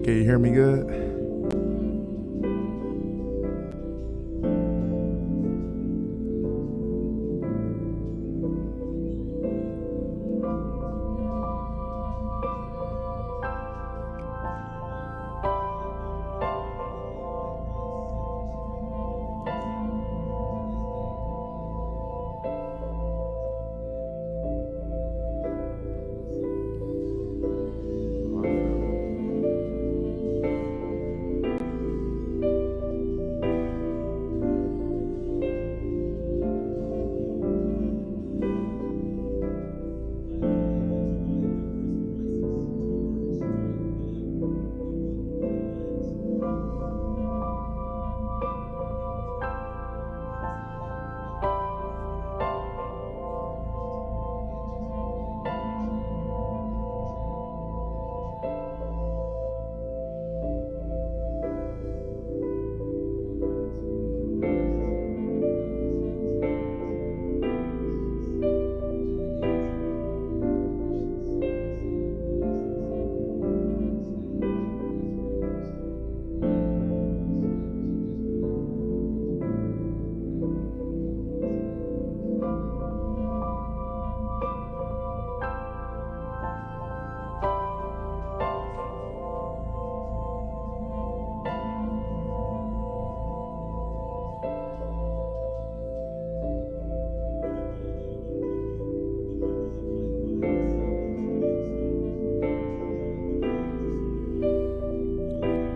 Can you hear me good?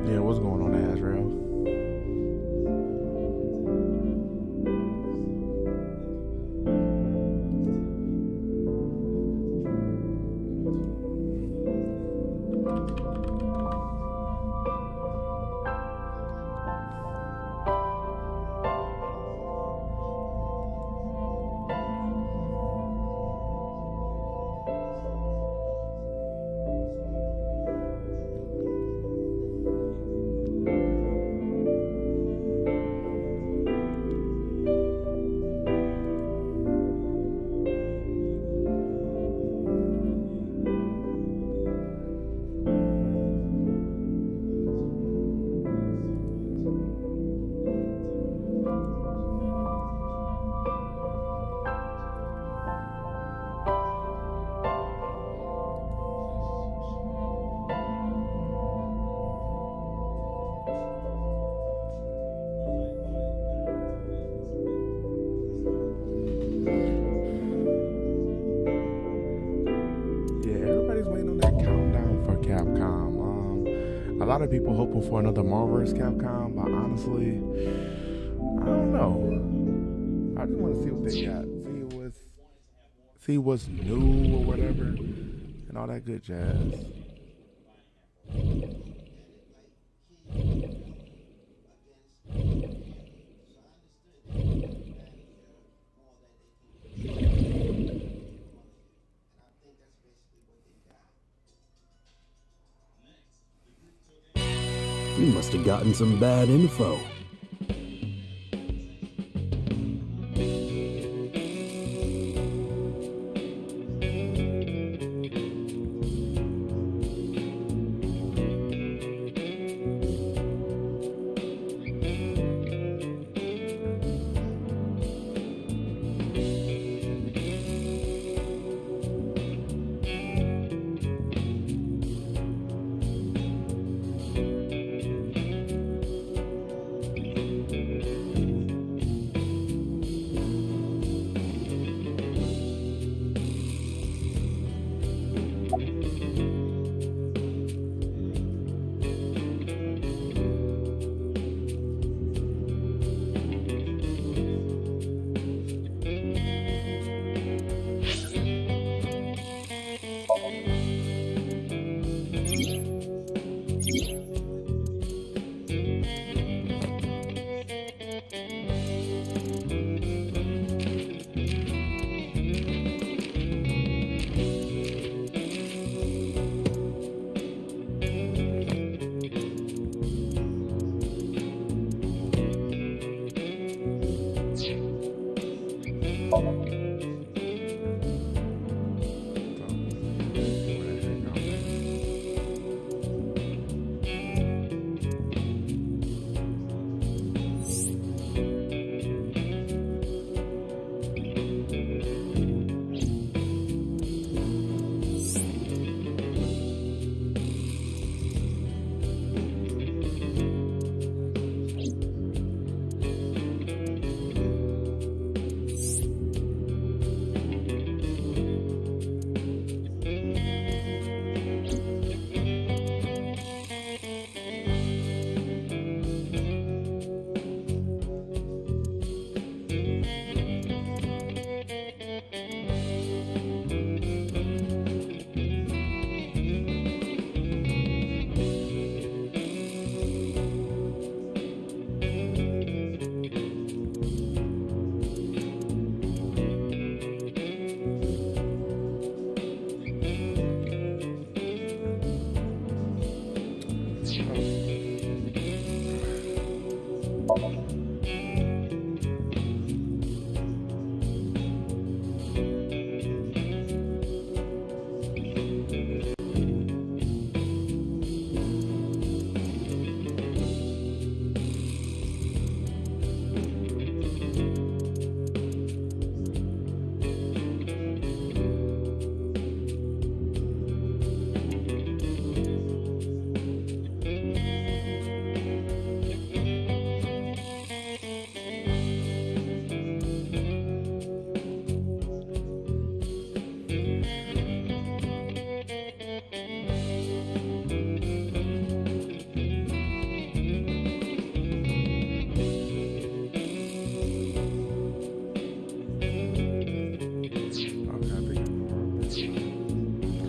Yeah, what's going on, Azrael? Yeah, everybody's waiting on that countdown for Capcom. A lot of people hoping for another Marvel's Capcom, but honestly, I don't know. I just want to see what they got, see what's new or whatever, and all that good jazz. You must have gotten some bad info.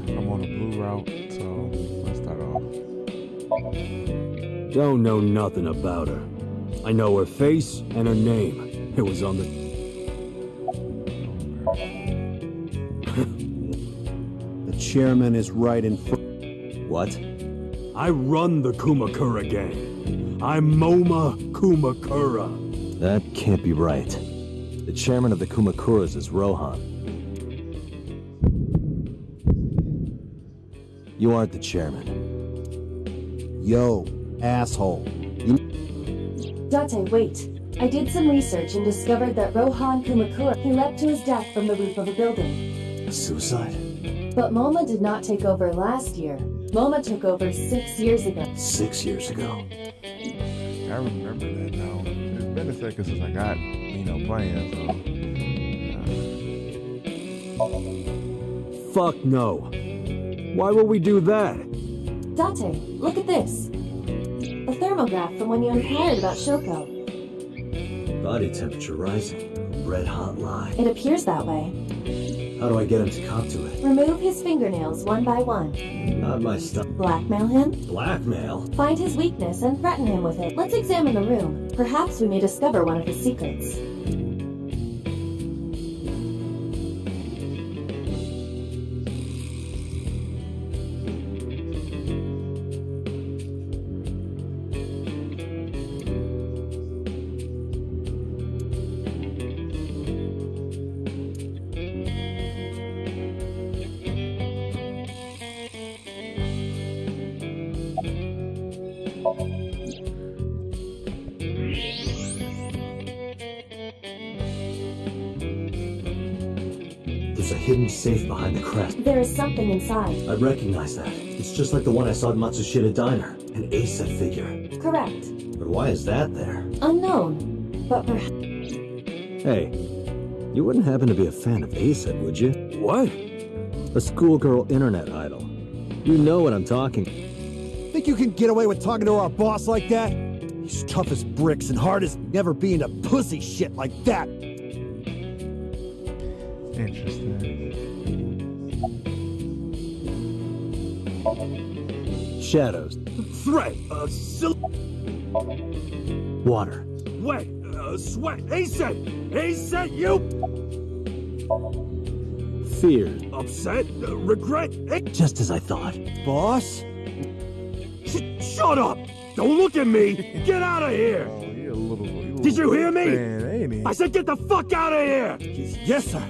I'm on a blue route, so let's start off. Don't know nothing about her. I know her face and her name. It was on the... The chairman is right in front. What? I run the Kumakura gang. I'm Moma Kumakura. That can't be right. The chairman of the Kumakuras is Rohan. You aren't the chairman. Yo, asshole. Date, wait. I did some research and discovered that Rohan Kumakura, he leapt to his death from the roof of a building. A suicide? But Moma did not take over last year. Moma took over 6 years ago. 6 years ago. I remember that now. It's been a second since I got, playing, so. Fuck no. Why would we do that? Date, look at this. A thermograph from when you inquired about Shoko. Body temperature rising. Red hot lie. It appears that way. How do I get him to cop to it? Remove his fingernails one by one. Not my stuff. Blackmail him. Blackmail? Find his weakness and threaten him with it. Let's examine the room. Perhaps we may discover one of his secrets. There's a hidden safe behind the crest. There is something inside. I recognize that. It's just like the one I saw at Matsushita Diner. An ASET figure. Correct. But why is that there? Unknown. But perhaps... Hey, you wouldn't happen to be a fan of ASET, would you? What? A schoolgirl internet idol. You know what I'm talking. Think you can get away with talking to our boss like that? He's tough as bricks and hard as never being a pussy shit like that. Interesting. Shadows. Threat. Water. Wait. Sweat. ASET. ASET, you. Fear. Upset. Regret. Just as I thought. Boss? Shut up. Don't look at me. Get out of here. Oh, you're a little. Did you hear me? Man, ain't he? I said get the fuck out of here. Yes, sir.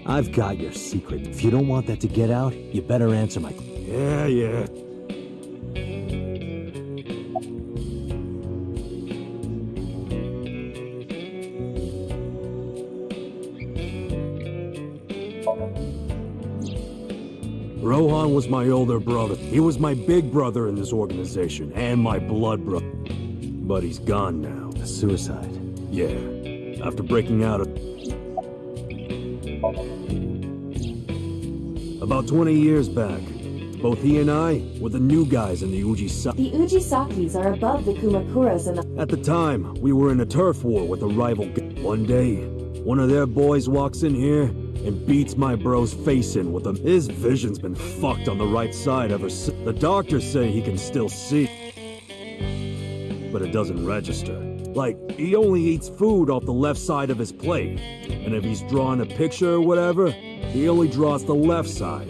I've got your secret. If you don't want that to get out, you better answer my... Yeah. Rohan was my older brother. He was my big brother in this organization, and my blood brother. But he's gone now. A suicide. Yeah, after breaking out of... About 20 years back, both he and I were the new guys in the Ujisaki. The Ujisakis are above the Kumakuras and the... At the time, we were in a turf war with a rival. One day, one of their boys walks in here and beats my bro's face in with him. His vision's been fucked on the right side ever since. The doctors say he can still see, but it doesn't register. Like, he only eats food off the left side of his plate, and if he's drawing a picture or whatever, He only draws the left side.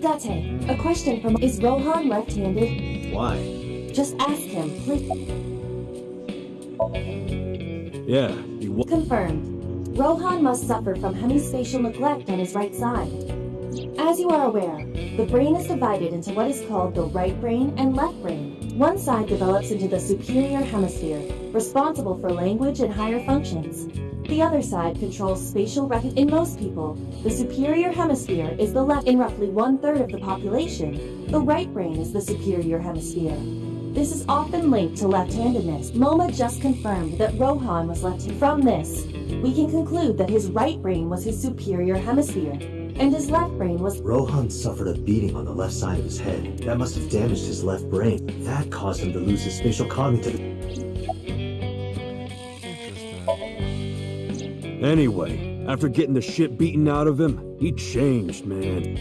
Date, a question from is Rohan left-handed? Why? Just ask him, please. Yeah, he was. Confirmed. Rohan must suffer from hemispatial neglect on his right side. As you are aware, the brain is divided into what is called the right brain and left brain. One side develops into the superior hemisphere, responsible for language and higher functions. The other side controls spatial recognition. In most people, the superior hemisphere is the left. In roughly 1/3 of the population, the right brain is the superior hemisphere. This is often linked to left-handedness. MoMA just confirmed that Rohan was left-handed. From this, we can conclude that his right brain was his superior hemisphere, and his left brain was... Rohan suffered a beating on the left side of his head. That must have damaged his left brain. That caused him to lose his spatial cognitive... Anyway, after getting the shit beaten out of him, he changed, man.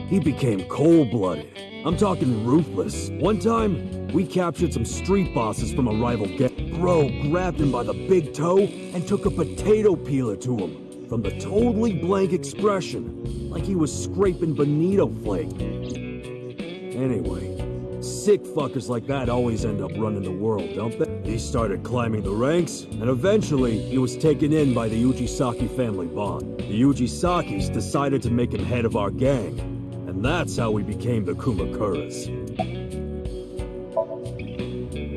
He became cold-blooded. I'm talking ruthless. One time, we captured some street bosses from a rival gang. Bro grabbed him by the big toe and took a potato peeler to him. From the totally blank expression, like he was scraping bonito flake. Anyway, sick fuckers like that always end up running the world, don't they? He started climbing the ranks, and eventually he was taken in by the Ujisaki family bond. The Ujisakis decided to make him head of our gang, and that's how we became the Kumakuras.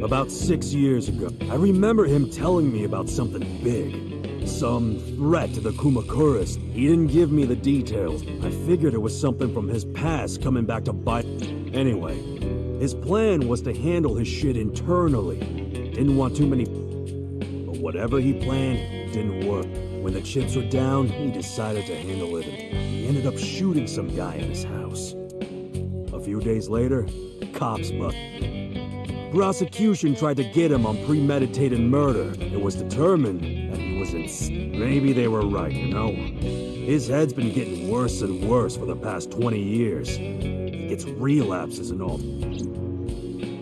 About 6 years ago, I remember him telling me about something big. Some threat to the Kumakuras. He didn't give me the details. I figured it was something from his past coming back to bite. Anyway, his plan was to handle his shit internally. Didn't want too many... But whatever he planned didn't work. When the chips were down, he decided to handle it. He ended up shooting some guy at his house. A few days later, cops busted. Prosecution tried to get him on premeditated murder. It was determined that he was in... Maybe they were right, you know? His head's been getting worse and worse for the past 20 years. He gets relapses and all.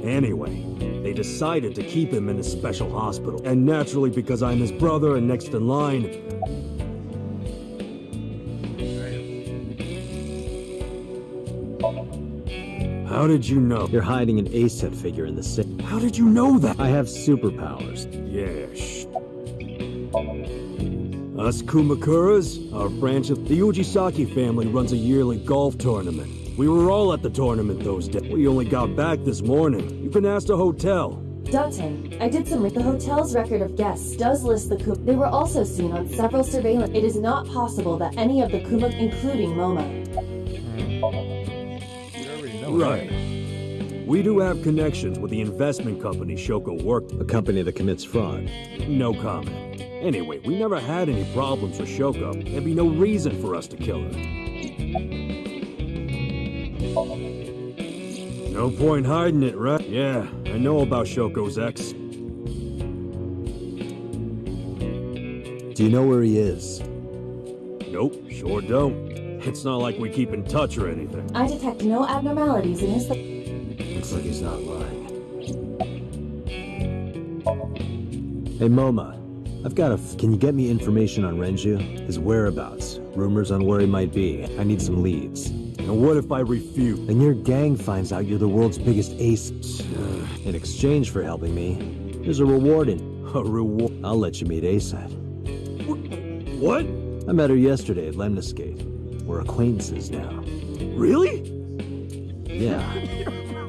Anyway, they decided to keep him in a special hospital. And naturally, because I'm his brother and next in line... How did you know? You're hiding an ASET figure in the city. How did you know that? I have superpowers. Yeah, shh. Us Kumakuras, our branch of the Ujisaki family runs a yearly golf tournament. We were all at the tournament those days. We only got back this morning. You can ask the hotel. Date, I did some... The hotel's record of guests does list the Kuma... They were also seen on several surveillance... It is not possible that any of the Kuma, including MoMA... Right. We do have connections with the investment company Shoko worked. A company that commits fraud. No comment. Anyway, we never had any problems with Shoko. There'd be no reason for us to kill her. No point hiding it, right? Yeah, I know about Shoko's ex. Do you know where he is? Nope, sure don't. It's not like we keep in touch or anything. I detect no abnormalities in his... Looks like he's not lying. Hey, Moma. I've got a... Can you get me information on Renju? His whereabouts? Rumors on where he might be. I need some leads. And what if I refuse? And your gang finds out you're the world's biggest ace. In exchange for helping me, there's a reward in... A reward? I'll let you meet ASAT. What? I met her yesterday at Lemniscate. We're acquaintances now. Really? Yeah.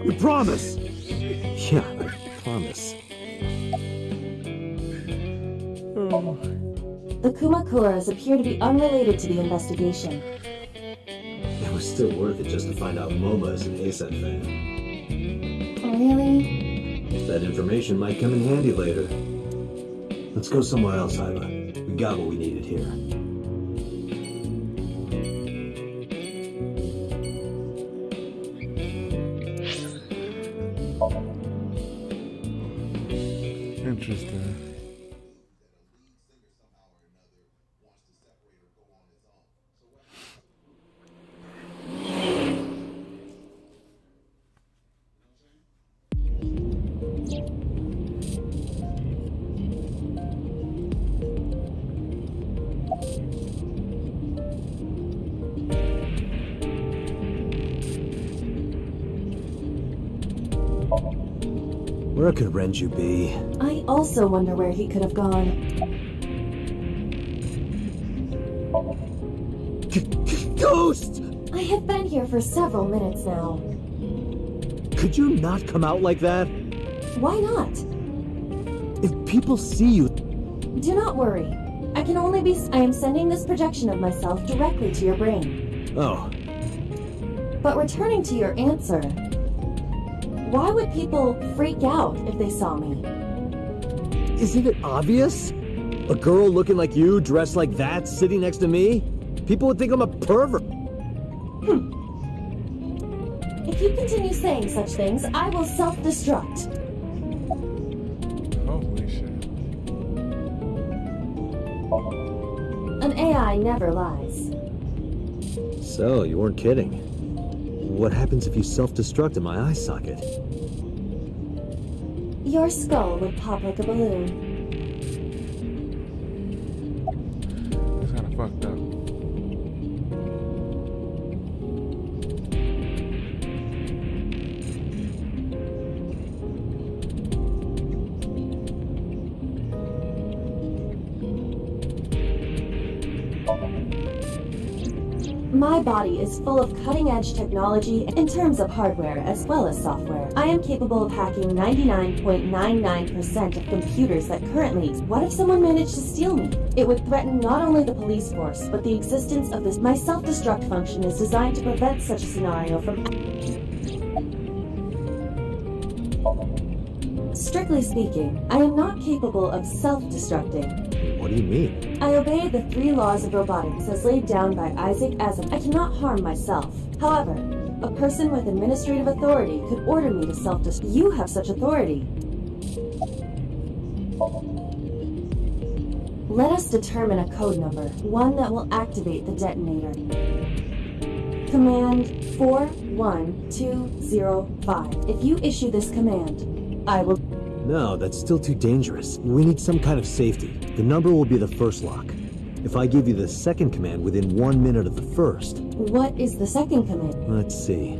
You promise? Yeah, I promise. The Kumakuras appear to be unrelated to the investigation. It was still worth it just to find out Momo is an ASET fan. Really? That information might come in handy later. Let's go somewhere else, Iva. We got what we needed here. Interesting. Where could Renju be? I also wonder where he could have gone. Ghost! I have been here for several minutes now. Could you not come out like that? Why not? If people see you... Do not worry. I can only be... I am sending this projection of myself directly to your brain. Oh, But returning to your answer, why would people freak out if they saw me? isn't it obvious? A girl looking like you, dressed like that, sitting next to me? People would think I'm a pervert. If you continue saying such things, I will self-destruct. Holy shit. An AI never lies. So, you weren't kidding. What happens if you self-destruct in my eye socket? Your skull would pop like a balloon. That's kind of fucked up. My body is full of cutting-edge technology in terms of hardware as well as software. I am capable of hacking 99.99% of computers that currently exist. What if someone managed to steal me? It would threaten not only the police force, but the existence of this. My self-destruct function is designed to prevent such a scenario from... Strictly speaking, I am not capable of self-destructing. What do you mean? I obey the 3 laws of robotics as laid down by Isaac Asimov. I cannot harm myself. However, a person with administrative authority could order me to self-destruct. You have such authority. Let us determine a code number, one that will activate the detonator. Command 41205. If you issue this command, I will... No, that's still too dangerous. We need some kind of safety. The number will be the first lock. If I give you the second command within 1 minute of the first... What is the second command? Let's see.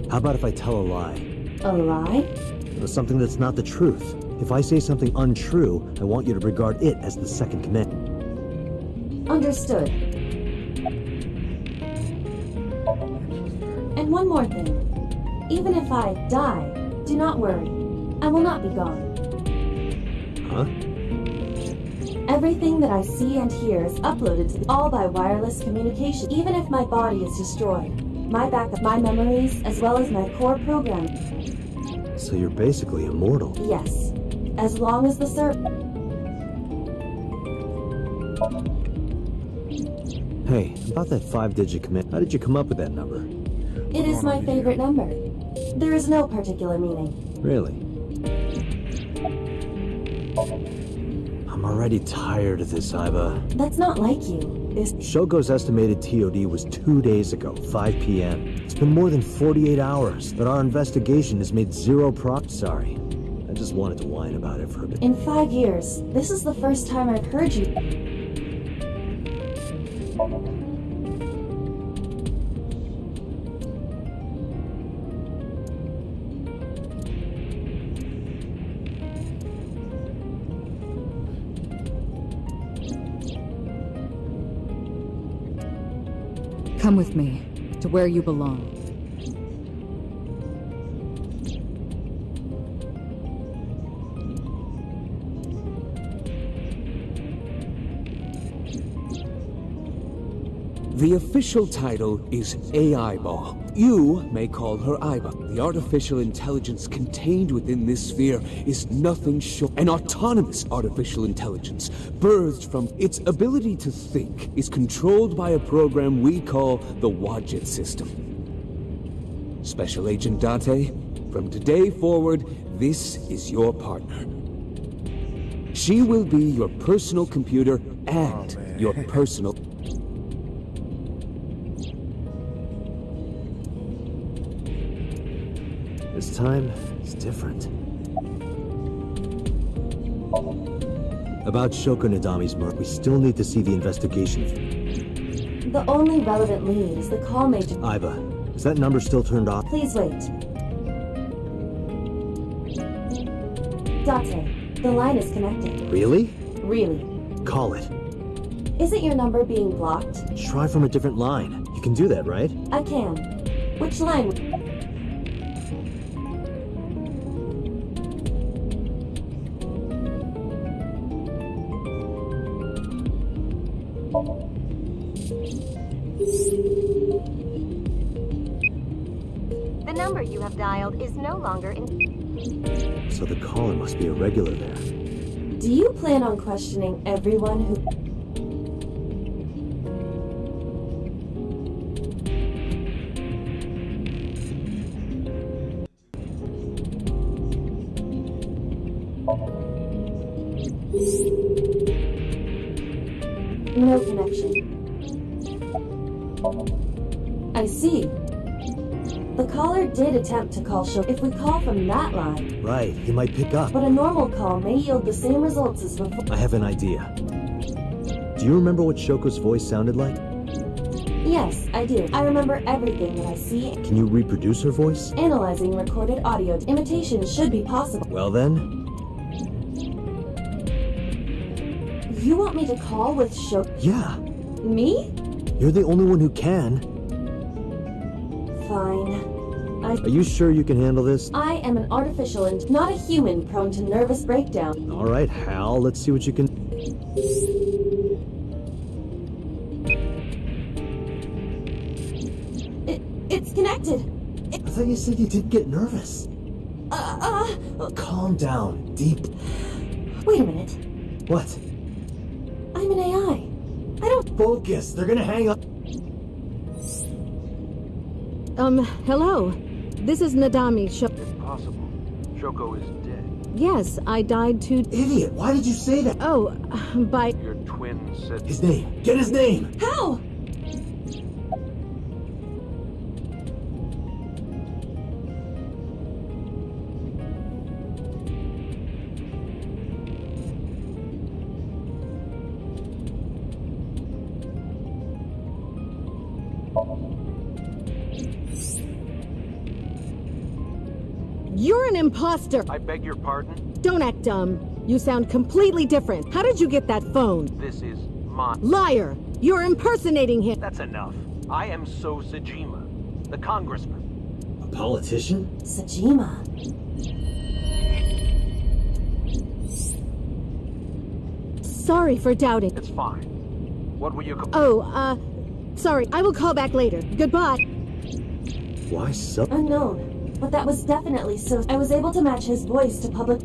How about if I tell a lie? A lie? Something that's not the truth. If I say something untrue, I want you to regard it as the second command. Understood. And one more thing. Even if I die, do not worry. I will not be gone. Huh? Everything that I see and hear is uploaded to all by wireless communication. Even if my body is destroyed, my backup, my memories, as well as my core program. So you're basically immortal. Yes, as long as the Hey, about that 5-digit command, how did you come up with that number? It is my favorite number. There is no particular meaning. Really? I'm already tired of this, Iba. That's not like you. Shogo's estimated TOD was 2 days ago, 5 p.m. It's been more than 48 hours, but our investigation has made zero Sorry. I just wanted to whine about it for a bit. In 5 years, this is the first time I've heard you. Come with me, to where you belong. The official title is AI Ball. You may call her Iba. The artificial intelligence contained within this sphere is nothing short. An autonomous artificial intelligence, birthed from its ability to think, is controlled by a program we call the Wadjet system. Special Agent Date, from today forward, this is your partner. She will be your personal computer and your personal... This time, it's different. About Shoko Nadami's murder, we still need to see the investigation. The only relevant lead is the call made to... Iba, is that number still turned off? Please wait. Date, the line is connected. Really? Really. Call it. Isn't your number being blocked? Try from a different line. You can do that, right? I can. Which line? The number you have dialed is no longer in... So the caller must be a regular there. Do you plan on questioning everyone who... No connection. I see. The caller did attempt to call Show if we call from that line, Right, he might pick up. but a normal call may yield the same results as before. I have an idea. Do you remember what Shoko's voice sounded like? Yes, I do. I remember everything that I see. Can you reproduce her voice? Analyzing recorded audio, imitation should be possible. Well then, You want me to call with Show? yeah. Me? You're the only one who can. Fine. Are you sure you can handle this? I am an artificial and not a human prone to nervous breakdown. All right, Hal, let's see what you can... It's connected. I thought you said you didn't get nervous. Calm down. Deep. Wait a minute. What? I'm an AI. I don't... Focus. They're gonna hang up. Hello. This is Nadami. Impossible. Shoko is dead. Yes, I died to... Idiot, why did you say that? Oh, by... Your twin said... His name. Get his name. How? You're an imposter! I beg your pardon? Don't act dumb. You sound completely different. How did you get that phone? This is my... Liar! You're impersonating him! That's enough. I am So Sajima, the congressman. A politician? Sajima. Sorry for doubting. It's fine. What were you... Sorry. I will call back later. Goodbye. Why so? Unknown. But that was definitely so. I was able to match his voice to public...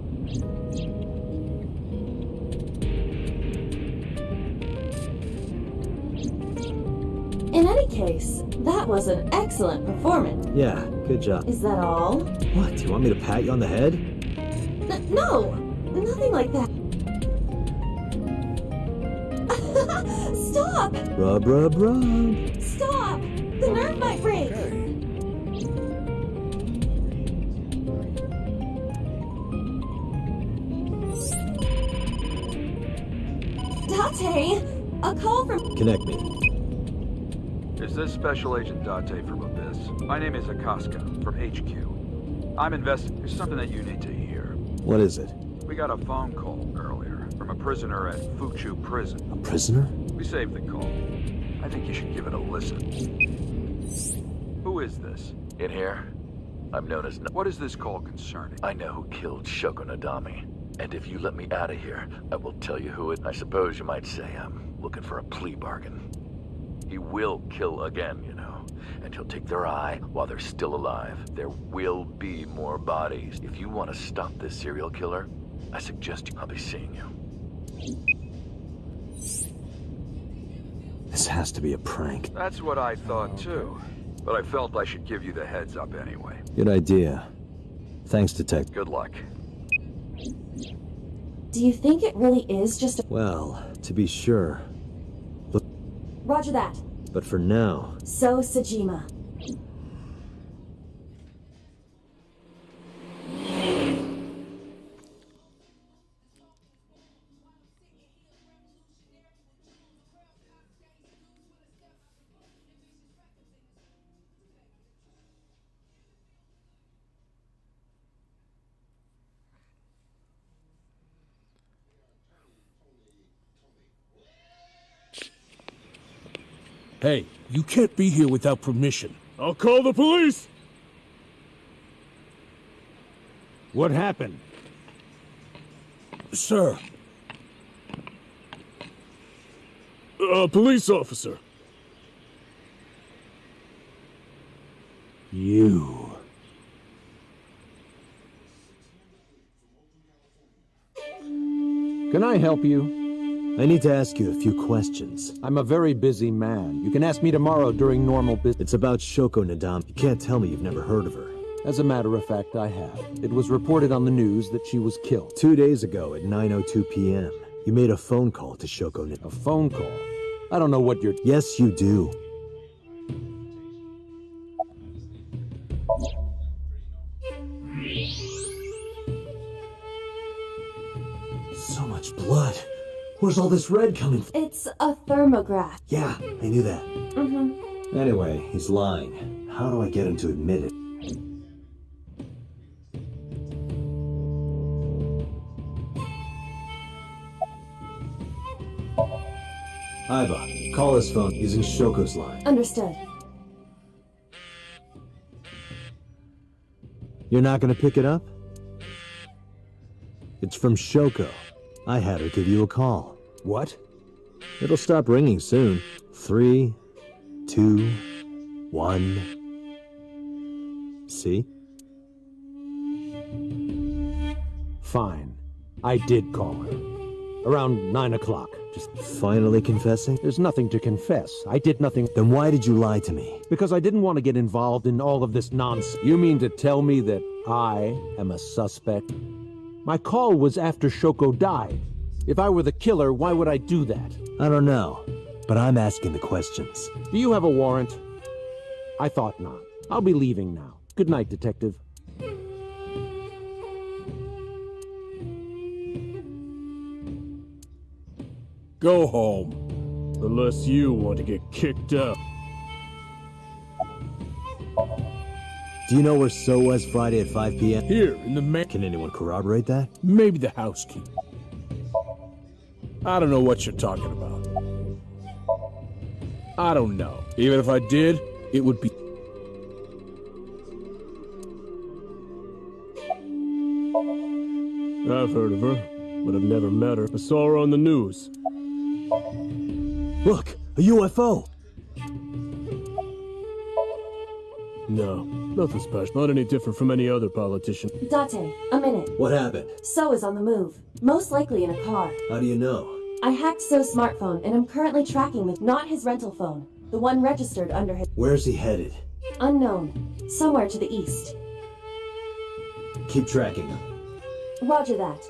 In any case, that was an excellent performance. Yeah, good job. Is that all? What, do you want me to pat you on the head? No! Nothing like that. Stop! Rub, rub, rub. Stop! The nerve might break! Date! A call from... Connect me. Is this Special Agent Date from Abyss? My name is Akaska, from HQ. I'm investigating. There's something that you need to hear. What is it? We got a phone call earlier from a prisoner at Fuchu Prison. A prisoner? We saved the call. I think you should give it a listen. Who is this? In here, I'm known as... What is this call concerning? I know who killed Shoko Nadami. And if you let me out of here, I will tell you who it... I suppose you might say I'm looking for a plea bargain. He will kill again, you know. And he'll take their eye while they're still alive. There will be more bodies. If you want to stop this serial killer, I suggest I'll be seeing you. This has to be a prank. That's what I thought too. But I felt I should give you the heads up anyway. Good idea. Thanks, Detective. Good luck. Do you think it really is just a... Well, to be sure. Roger that. But for now... So Sajima. Hey, you can't be here without permission. I'll call the police! What happened? Sir. A police officer. You. Can I help you? I need to ask you a few questions. I'm a very busy man. You can ask me tomorrow during normal business. It's about Shoko Nadam. You can't tell me you've never heard of her. As a matter of fact, I have. It was reported on the news that she was killed. 2 days ago at 9:02 p.m., you made a phone call to Shoko Nadam. A phone call? I don't know what you're... Yes, you do. So much blood. Where's all this red coming from? It's a thermograph. Yeah, I knew that. Mm-hmm. Anyway, he's lying. How do I get him to admit it? Iva, call his phone using Shoko's line. Understood. You're not gonna pick it up? It's from Shoko. I had her give you a call. What? It'll stop ringing soon. 3, 2, 1. See? Fine. I did call her. Around 9 o'clock. Just finally confessing? There's nothing to confess. I did nothing. Then why did you lie to me? Because I didn't want to get involved in all of this nonsense. You mean to tell me that I am a suspect? My call was after Shoko died. If I were the killer, why would I do that? I don't know, but I'm asking the questions. Do you have a warrant? I thought not. I'll be leaving now. Good night, Detective. Go home. Unless you want to get kicked out. Do you know where So was Friday at 5 p.m.? Here, in the man. Can anyone corroborate that? Maybe the housekeeper. I don't know what you're talking about. I don't know. Even if I did, it would be... I've heard of her, but I've never met her. I saw her on the news. Look, a UFO! No, nothing special. Not any different from any other politician. Date, a minute. What happened? So is on the move. Most likely in a car. How do you know? I hacked So's smartphone and I'm currently tracking with not his rental phone. The one registered under his... Where's he headed? Unknown. Somewhere to the east. Keep tracking him. Roger that.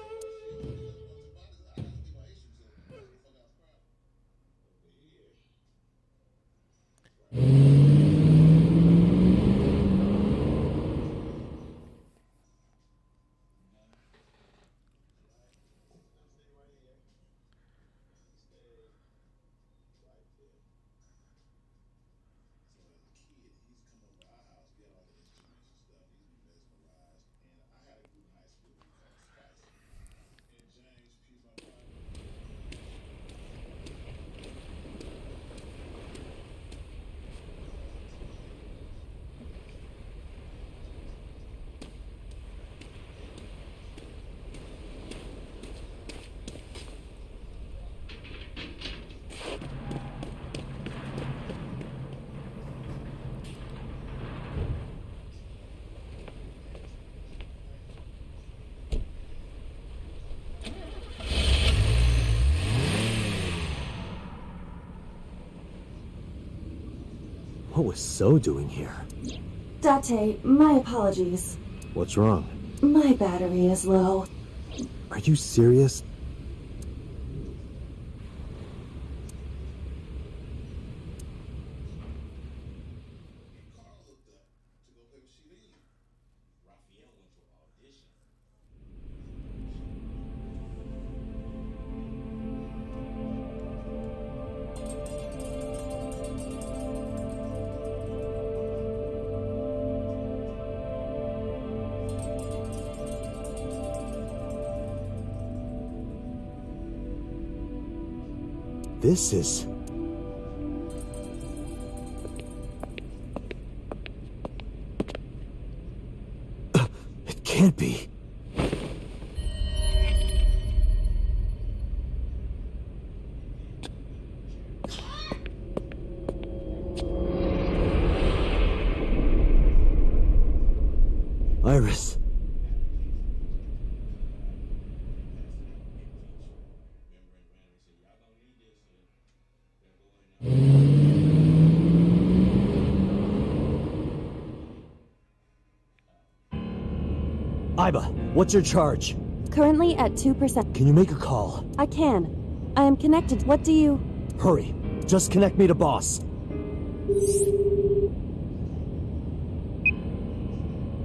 What was So doing here? Date, my apologies. What's wrong? My battery is low. Are you serious? This is... can't be. Iris. Iba, what's your charge? Currently at 2%. Can you make a call? I can. I am connected. What do you... Hurry. Just connect me to boss.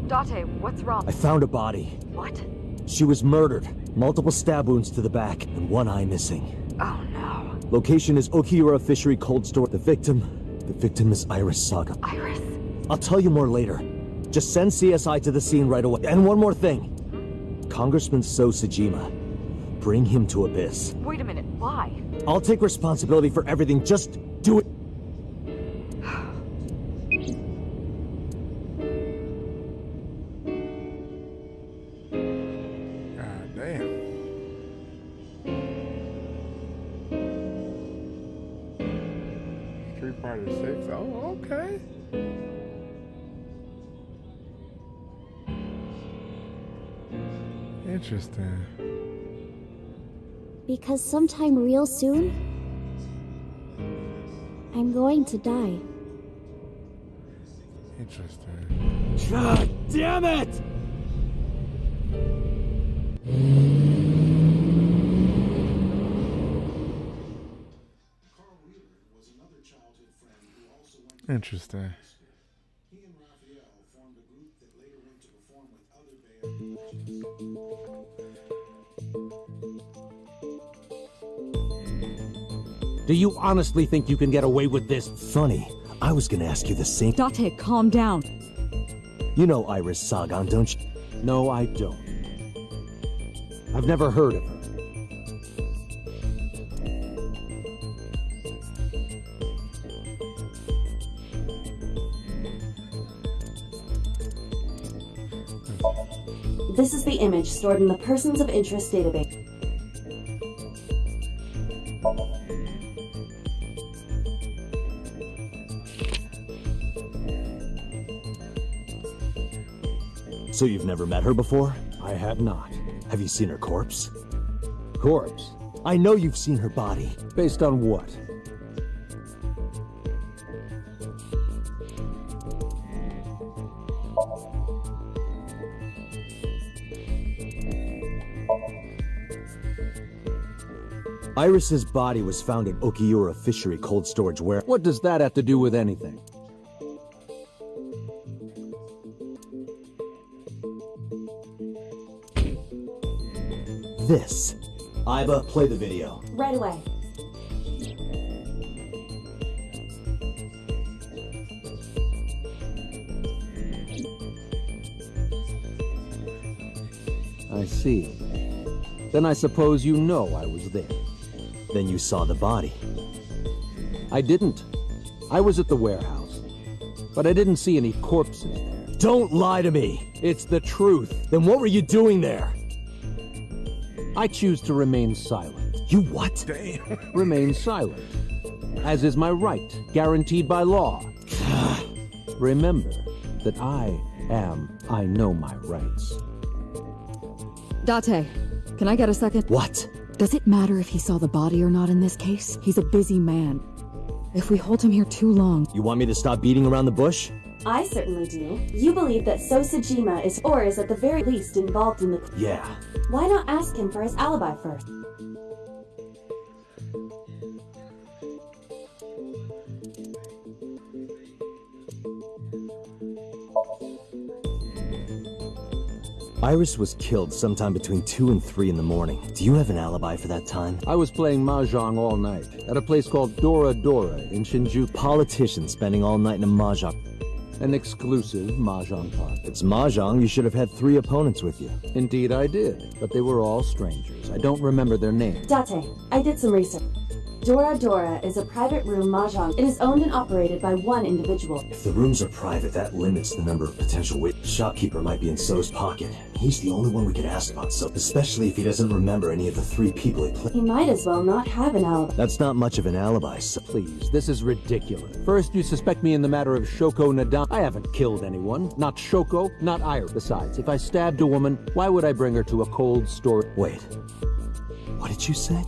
Date, what's wrong? I found a body. What? She was murdered. Multiple stab wounds to the back and one eye missing. Oh no. Location is Okiura Fishery Cold Store. The victim is Iris Saga. Iris? I'll tell you more later. Just send CSI to the scene right away. And one more thing. Congressman So Sajima. Bring him to Abyss. Wait a minute, why? I'll take responsibility for everything. Just do it. God damn. Street Fighter 6. Oh, okay. Interesting. Because sometime real soon, I'm going to die. Interesting. God damn it! Interesting. Do you honestly think you can get away with this? Funny. I was gonna ask you the same. Date, calm down. You know Iris Sagan, don't you? No, I don't. I've never heard of her. This is the image stored in the Persons of Interest database. So you've never met her before? I have not. Have you seen her corpse? Corpse? I know you've seen her body. Based on what? Iris's body was found at Okiura Fishery Cold Storage Warehouse. What does that have to do with anything? This. Iba, play the video. Right away. I see. Then I suppose you know I was there. Then you saw the body. I didn't. I was at the warehouse. But I didn't see any corpses there. Don't lie to me! It's the truth. Then what were you doing there? I choose to remain silent. You what? Damn. Remain silent. As is my right, guaranteed by law. Remember that I know my rights. Date, can I get a second? What? Does it matter if he saw the body or not in this case? He's a busy man. If we hold him here too long... You want me to stop beating around the bush? I certainly do. You believe that So Sajima is at the very least involved in the... Yeah. Why not ask him for his alibi first? Iris was killed sometime between 2 and 3 in the morning. Do you have an alibi for that time? I was playing Mahjong all night at a place called Dora Dora in Shinjuku. Politician spending all night in a Mahjong. An exclusive Mahjong park. It's Mahjong, you should have had 3 opponents with you. Indeed I did, but they were all strangers. I don't remember their names. Date, I did some research. Dora Dora is a private room mahjong. It is owned and operated by one individual. If the rooms are private, that limits the number of potential witnesses. Shopkeeper might be in So's pocket. He's the only one we could ask about So, especially if he doesn't remember any of the 3 people he played. He might as well not have an alibi. That's not much of an alibi, so. Please, this is ridiculous. First, you suspect me in the matter of Shoko Nadam. I haven't killed anyone. Not Shoko, not Ira. Besides, if I stabbed a woman, why would I bring her to a cold store? Wait. What did you say?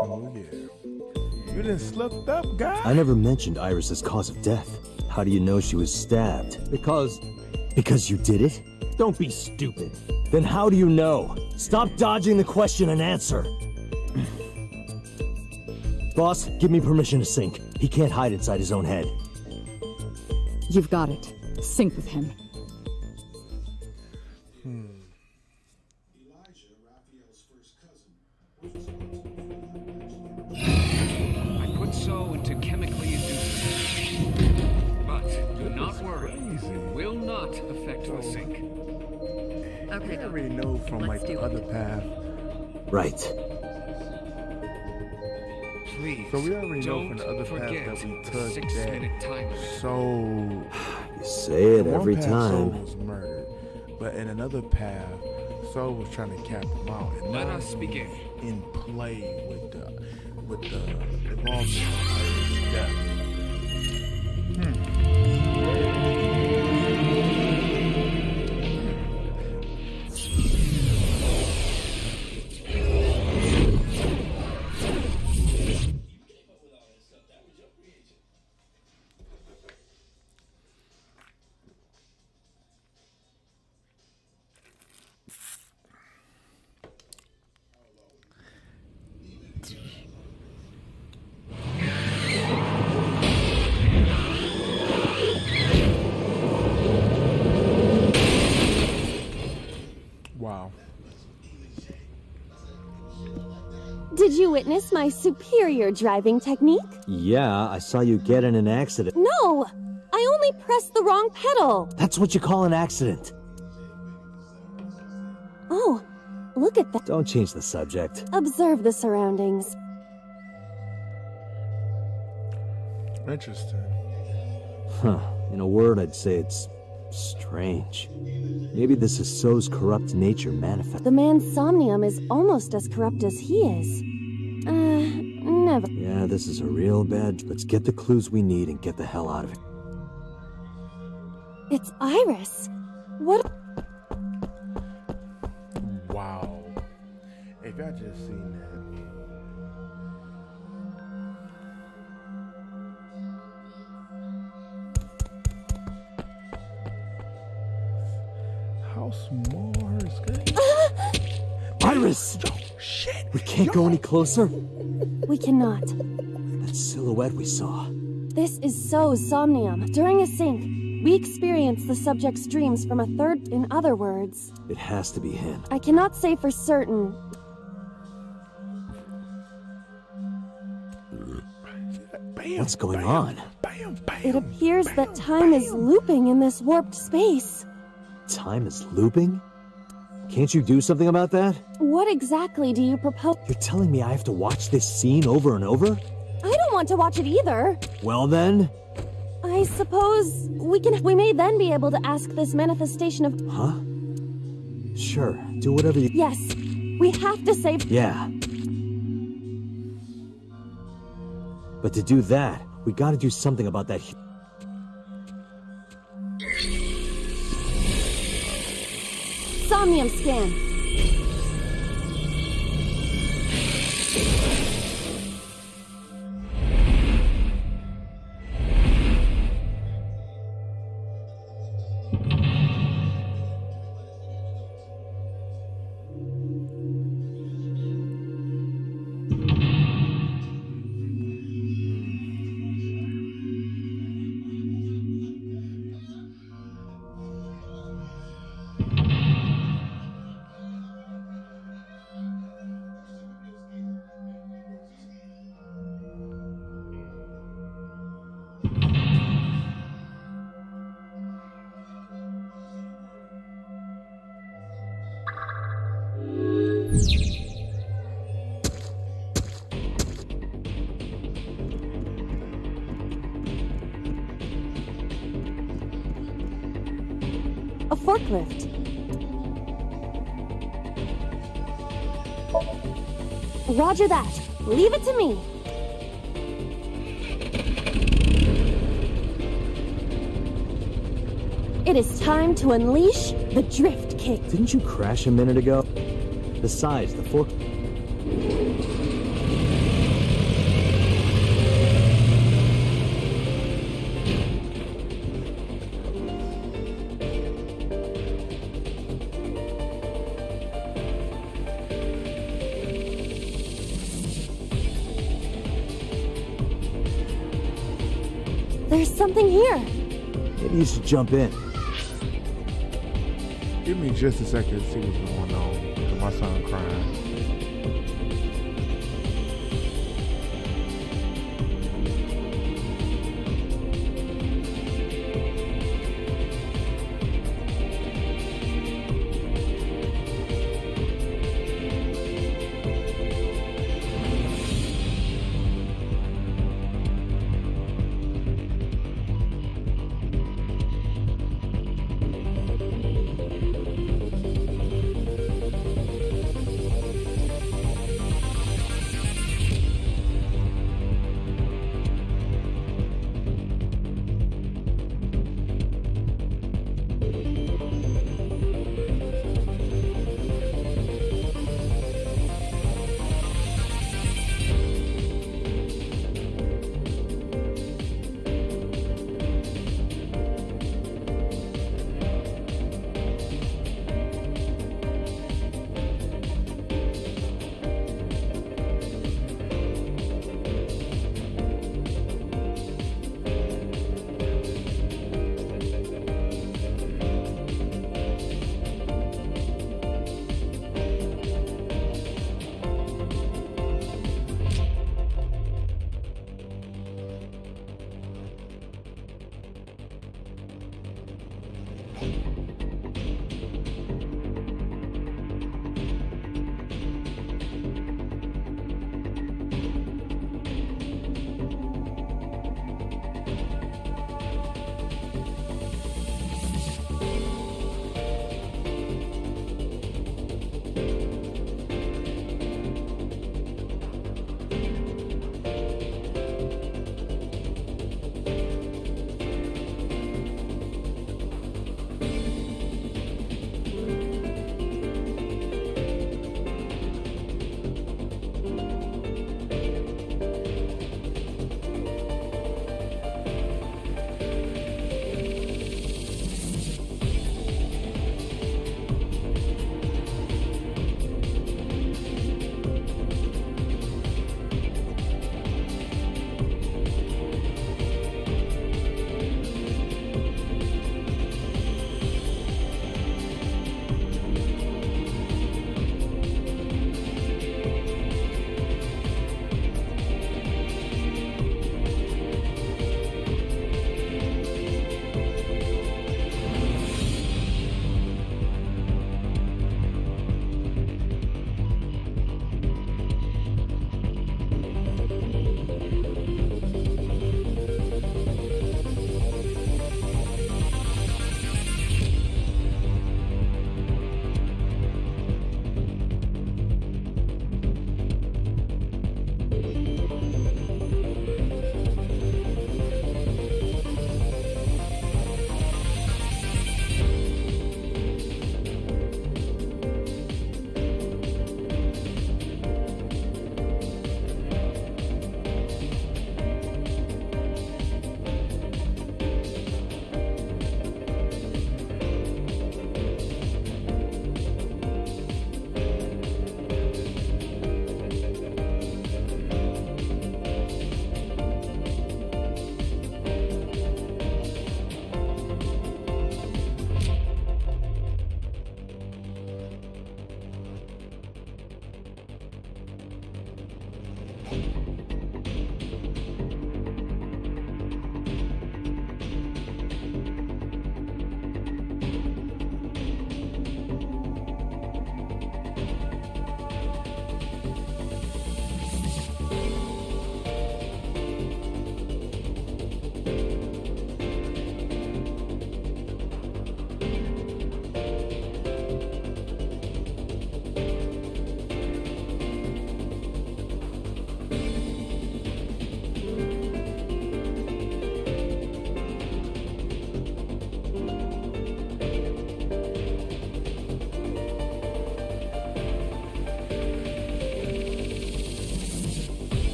Oh yeah. You done slipped up, guy? I never mentioned Iris's cause of death. How do you know she was stabbed? Because you did it? don't be stupid. Then how do you know? Stop dodging the question and answer. Boss, give me permission to sync. He can't hide inside his own head. You've got it. Sync with him. I put So into chemically induced. But do not worry. It will not affect the sync. Okay. I already know from like the other path. Right. Please. So we already know from don't the other path forget that we the took 6-minute time limit. So You say it one every path time. Soul was murdered, but in another path, Soul was trying to cap him out. And Let now us begin. In play with the involvement of Iris' death. Wow. Did you witness my superior driving technique? Yeah, I saw you get in an accident. No! I only pressed the wrong pedal! That's what you call an accident. Oh, look at that. Don't change the subject. Observe the surroundings. Interesting. Huh. In a word, I'd say it's strange. Maybe this is So's corrupt nature manifest. The man Somnium is almost as corrupt as he is. Never. Yeah, this is a real bad... Let's get the clues we need and get the hell out of here. It's Iris. What? Wow. If y'all just seen that. How small her skirt? Iris! Oh, shit! We can't go any closer? We cannot. That silhouette we saw. This is So's Somnium. During a sync, we experience the subject's dreams from a third. In other words, It has to be him. I cannot say for certain. What's going on? It appears that time is looping in this warped space. Time is looping? Can't you do something about that? What exactly do you propose? You're telling me I have to watch this scene over and over? I don't want to watch it either. Well then? I suppose we may then be able to ask this manifestation of. Huh? Sure, do whatever you... Yes, we have to save. Yeah. But to do that, we gotta do something about that... Somnium scan. A forklift. Roger that. Leave it to me. It is time to unleash the drift kick. Didn't you crash a minute ago? Besides, the fork... There's something here. Maybe you should jump in. Give me just a second to see what's going on. My son crying.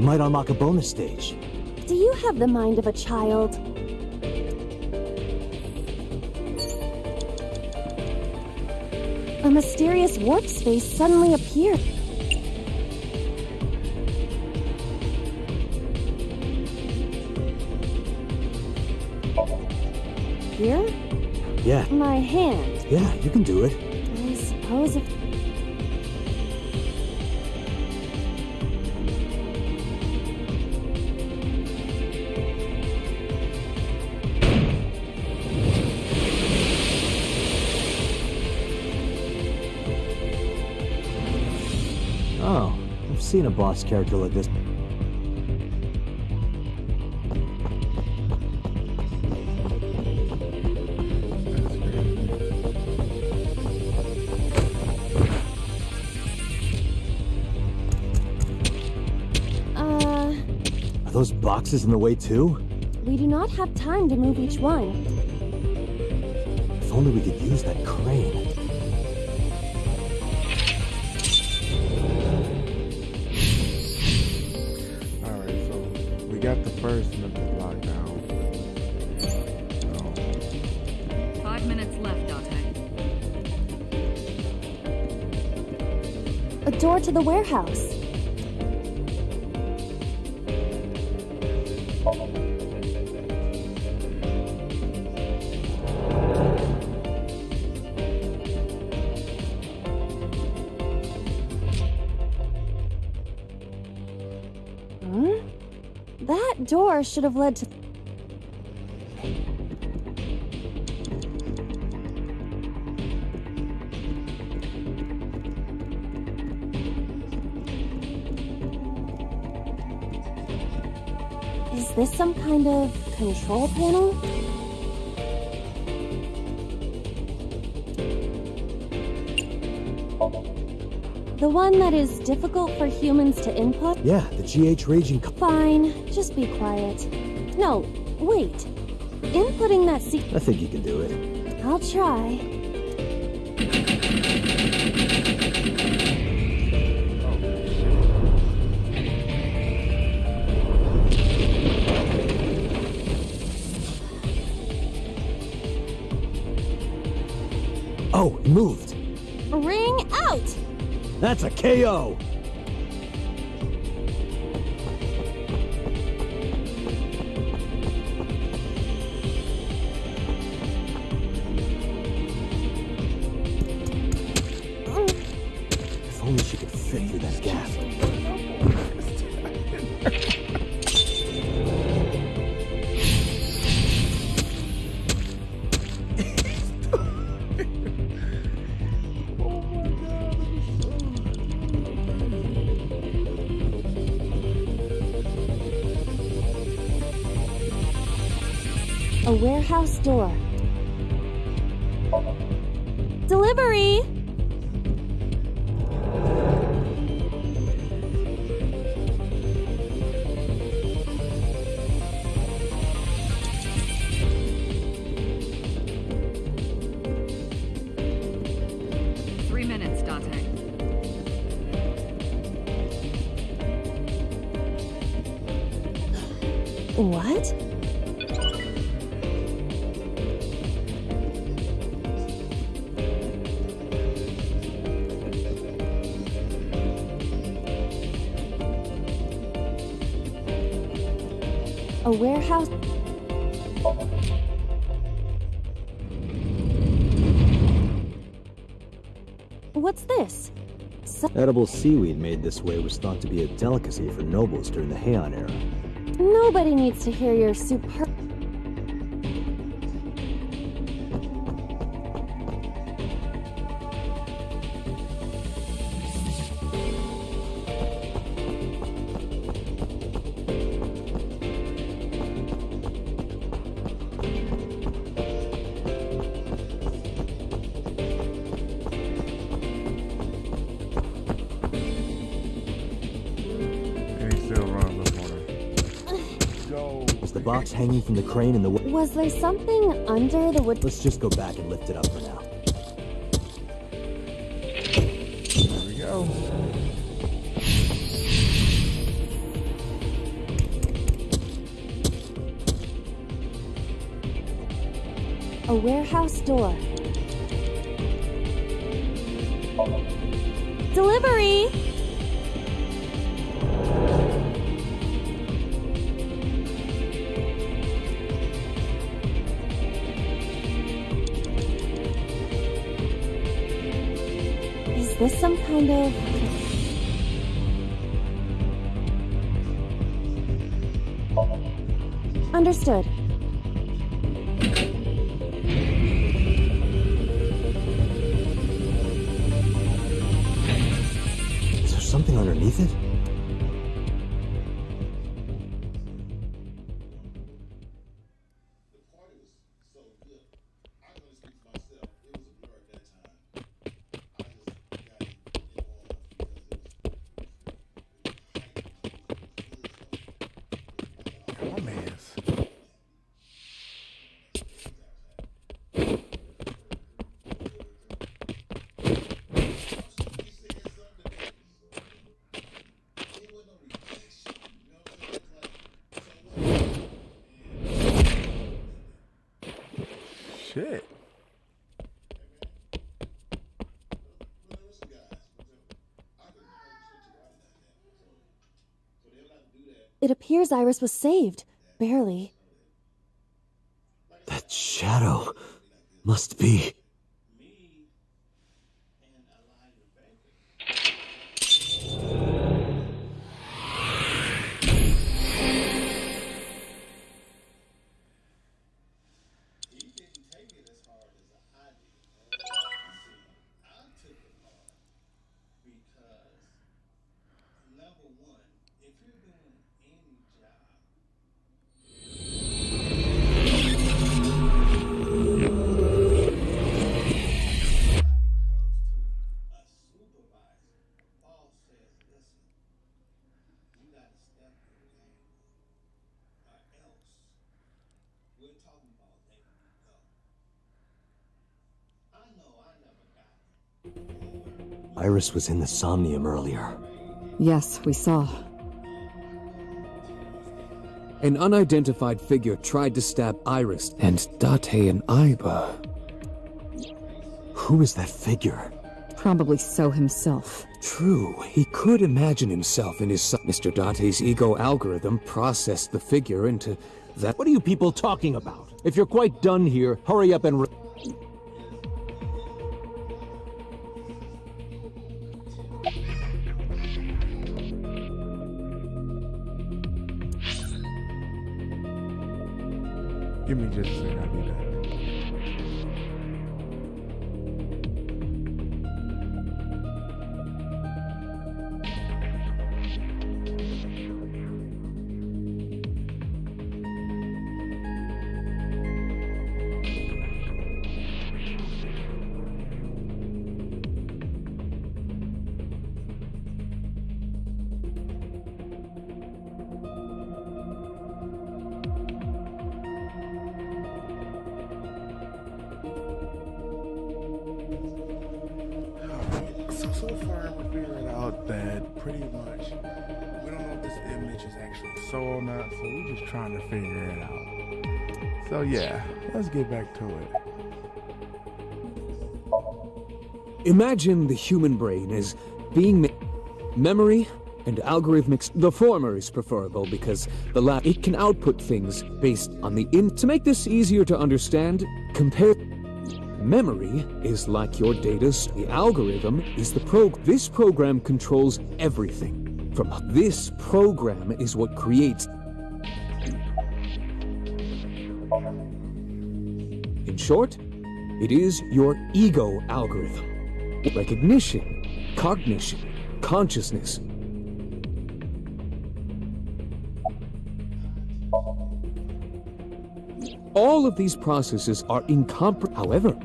It might unlock a bonus stage. Do you have the mind of a child? A mysterious warp space suddenly appeared. Here? Yeah. My hand. Yeah, you can do it. I suppose if... Oh, I've seen a boss character like this. Are those boxes in the way too? We do not have time to move each one. If only we could use that crane. Alright, so we got the first mental block down. 5 minutes left, Dante. A door to the warehouse. That door should have led to... Is this some kind of control panel? The one that is difficult for humans to input? Yeah, the GH raging... Fine, just be quiet. No, wait. Inputting that I think you can do it. I'll try. Oh, it moved. Ring out! That's a KO! If only she could fit through that gap. A warehouse door. Delivery! Dante. What? A warehouse? What's this? Edible seaweed made this way was thought to be a delicacy for nobles during the Heian era. Nobody needs to hear your superb... Was the box hanging from the crane in the wood? Was there something under the wood? Let's just go back and lift it up for now. There we go. A warehouse door. Delivery! Is this some kind of... Understood. Is there something underneath it? Shit. It appears Iris was saved. Barely. That shadow must be... Iris was in the Somnium earlier. Yes, we saw. An unidentified figure tried to stab Iris and Date and Iba. Who is that figure? Probably So himself. True, he could imagine himself in his son. Mr. Date's ego algorithm processed the figure into that. What are you people talking about? If you're quite done here, hurry up and... Give me just a second, I'll be back. So far we figured out that pretty much we don't know if this image is actually so or not, so we're just trying to figure it out. So yeah, let's get back to it. Imagine the human brain as being memory and algorithmic. The former is preferable because it can output things based on the To make this easier to understand, compare. Memory is like your data. The algorithm is the This program controls everything. This program is what creates. In short, it is your ego algorithm. Recognition, cognition, consciousness. All of these processes are incomprehensible. However,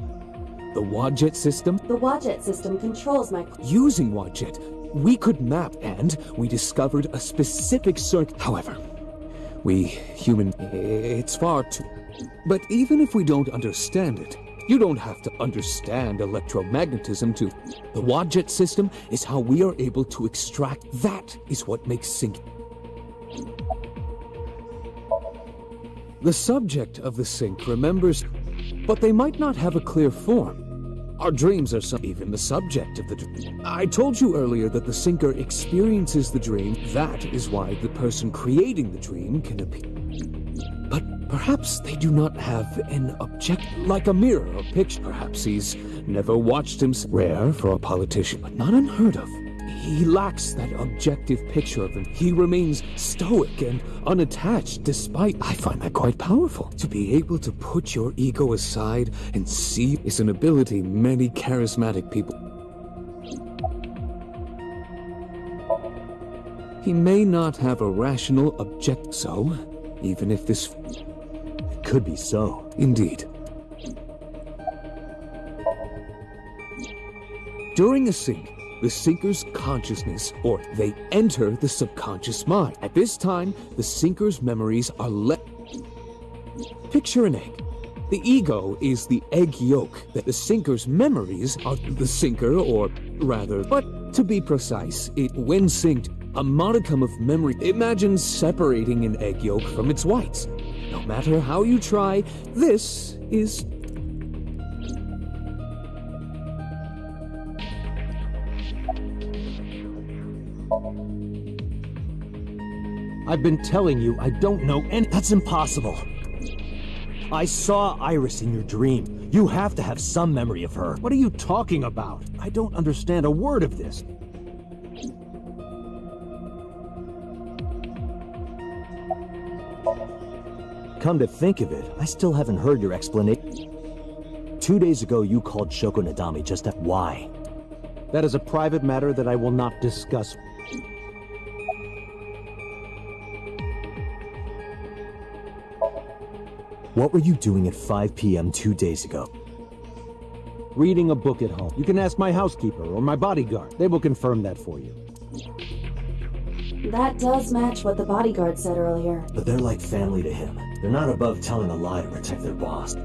the Wadjet system... The Wadjet system controls my... Using Wadjet, we could map and we discovered a specific circuit. However, it's far too... But even if we don't understand it, you don't have to understand electromagnetism to... The Wadjet system is how we are able to extract. That is what makes sync... The subject of the sync remembers but they might not have a clear form. Our dreams are even the subject of the dream. I told you earlier that the sinker experiences the dream. That is why the person creating the dream can appear. But perhaps they do not have an object, like a mirror or picture. Perhaps he's never watched him. Rare for a politician, but not unheard of. He lacks that objective picture of him. He remains stoic and unattached despite... I find that quite powerful. To be able to put your ego aside and see is an ability many charismatic people... He may not have a rational object, so even if this... It could be so. Indeed. During a sync, the sinker's consciousness, or they enter the subconscious mind. At this time, the sinker's memories are Picture an egg. The ego is the egg yolk, that the sinker's memories are the sinker, or rather, but to be precise, when synced, a modicum of memory. Imagine separating an egg yolk from its whites. No matter how you try, this is... I've been telling you, I don't know any— That's impossible. I saw Iris in your dream. You have to have some memory of her. What are you talking about? I don't understand a word of this. Come to think of it, I still haven't heard your explanation. 2 days ago, you called Shoko Nadami just at— Why? That is a private matter that I will not discuss. What were you doing at 5 p.m. 2 days ago? Reading a book at home. You can ask my housekeeper or my bodyguard. They will confirm that for you. That does match what the bodyguard said earlier. But they're like family to him. They're not above telling a lie to protect their boss.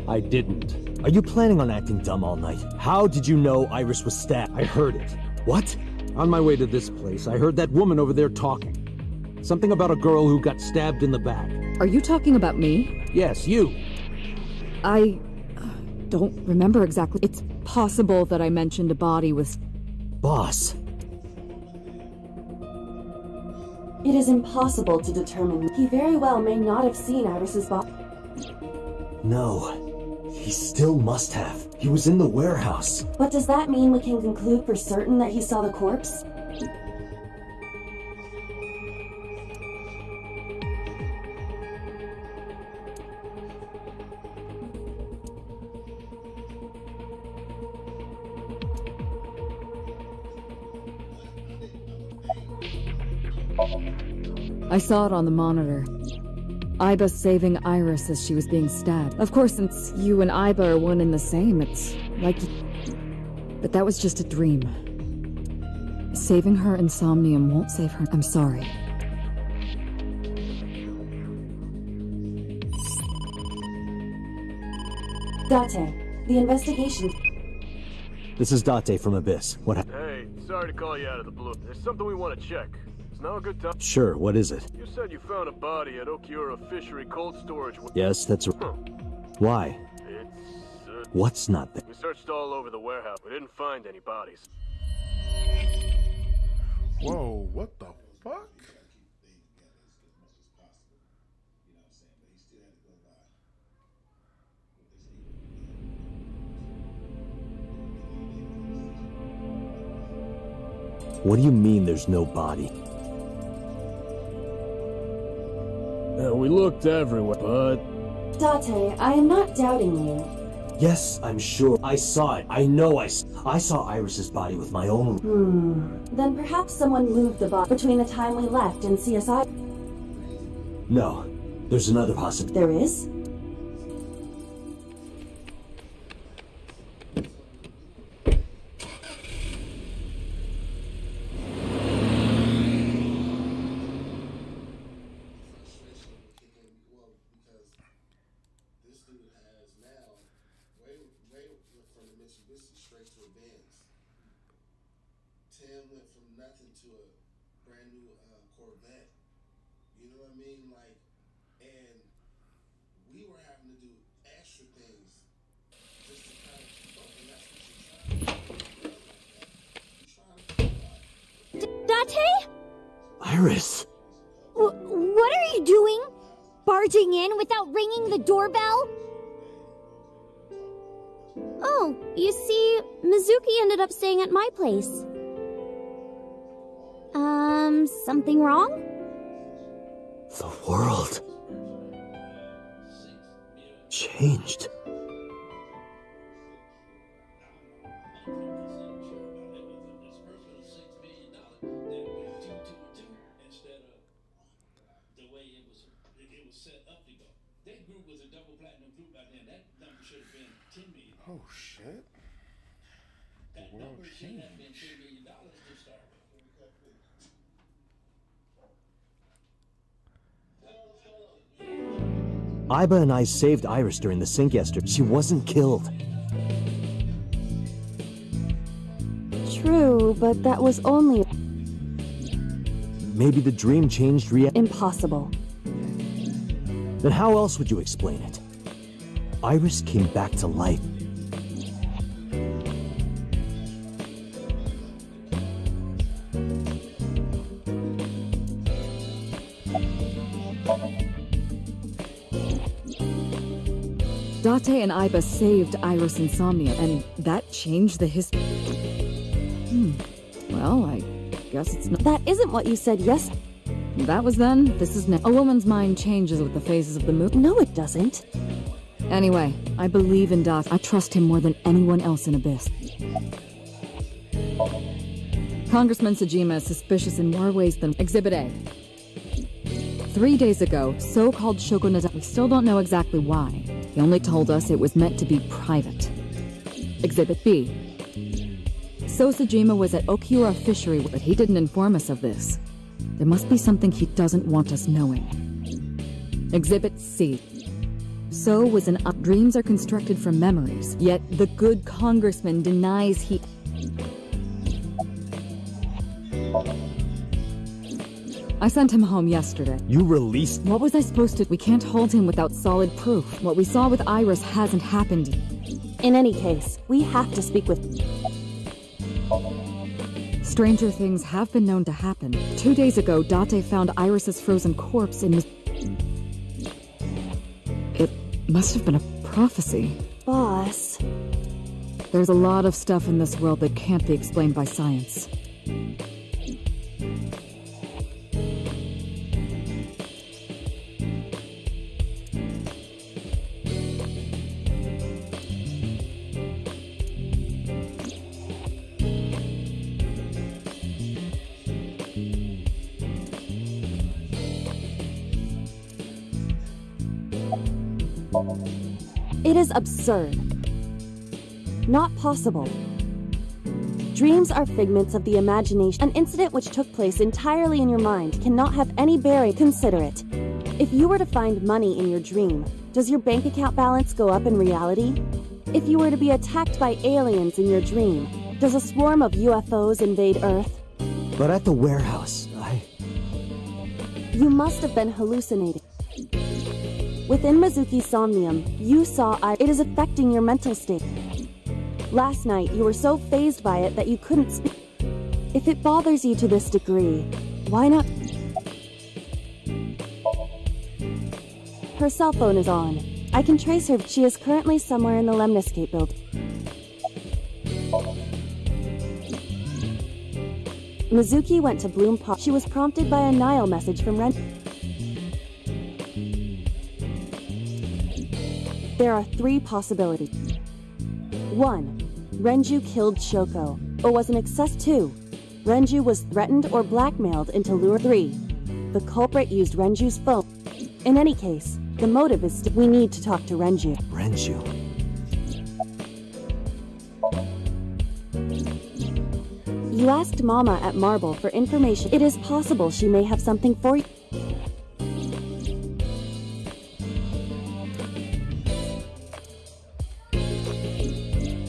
I didn't. Are you planning on acting dumb all night? How did you know Iris was stabbed? I heard it. What? On my way to this place, I heard that woman over there talking. Something about a girl who got stabbed in the back. Are you talking about me? Yes, you. I don't remember exactly. It's possible that I mentioned a body with... Boss. It is impossible to determine. He very well may not have seen Iris's body. No. He still must have. He was in the warehouse. But does that mean we can conclude for certain that he saw the corpse? I saw it on the monitor. Iba saving Iris as she was being stabbed. Of course, since you and Iba are one and the same, it's like... But that was just a dream. Saving her in Somnium won't save her. I'm sorry. Date, the investigation... This is Date from Abyss. What Hey, sorry to call you out of the blue. There's something we want to check. Is now a good time? Sure, what is it? You said you found a body at Okiura Fishery Cold Storage. Yes, that's... Why? It's, What's not there? We searched all over the warehouse. We didn't find any bodies. Whoa, what the fuck? What do you mean there's no body? We looked everywhere, but... Date, I am not doubting you. Yes, I'm sure. I saw it. I know I saw Iris's body with my own... Then perhaps someone moved the body between the time we left and CSI... No. There's another possibility. There is? Iris! What are you doing? Barging in without ringing the doorbell? Oh, you see, Mizuki ended up staying at my place. Something wrong? The world changed. Oh shit. The world changed. Iba and I saved Iris during the sink yesterday. She wasn't killed. True, but that was only... Maybe the dream changed Impossible. Then how else would you explain it? Iris came back to life. Date and Iba saved Iris and Somnium, and that changed the history. Well, I guess it's not. That isn't what you said, yes? That was then, this is now. A woman's mind changes with the phases of the moon. No, it doesn't. Anyway, I believe in Date. I trust him more than anyone else in Abyss. Congressman Sejima is suspicious in more ways than Exhibit A. 3 days ago, so-called Shogunada. We still don't know exactly why. He only told us it was meant to be private. Exhibit B. So Sejima was at Okiura Fishery, but he didn't inform us of this. There must be something he doesn't want us knowing. Exhibit C. So was an dreams are constructed from memories, yet the good congressman denies he... I sent him home yesterday. You released... What was I supposed to... We can't hold him without solid proof. What we saw with Iris hasn't happened. In any case, we have to speak with... Stranger things have been known to happen. 2 days ago, Date found Iris's frozen corpse in... It must have been a prophecy. Boss... There's a lot of stuff in this world that can't be explained by science. It is absurd. Not possible. Dreams are figments of the imagination. An incident which took place entirely in your mind cannot have any bearing. Consider it. If you were to find money in your dream, does your bank account balance go up in reality? If you were to be attacked by aliens in your dream, does a swarm of UFOs invade Earth? But at the warehouse, You must have been hallucinating. Within Mizuki's Somnium, you saw it is affecting your mental state. Last night, you were so fazed by it that you couldn't speak. If it bothers you to this degree, why not? Her cell phone is on. I can trace her. She is currently somewhere in the Lemniscape building. Mizuki went to Bloom Park. She was prompted by a Nile message from Ren. There are 3 possibilities. 1. Renju killed Shoko, or was in excess. 2. Renju was threatened or blackmailed into lure. 3. The culprit used Renju's phone. In any case, the motive is we need to talk to Renju. Renju. You asked Mama at Marble for information. It is possible she may have something for you.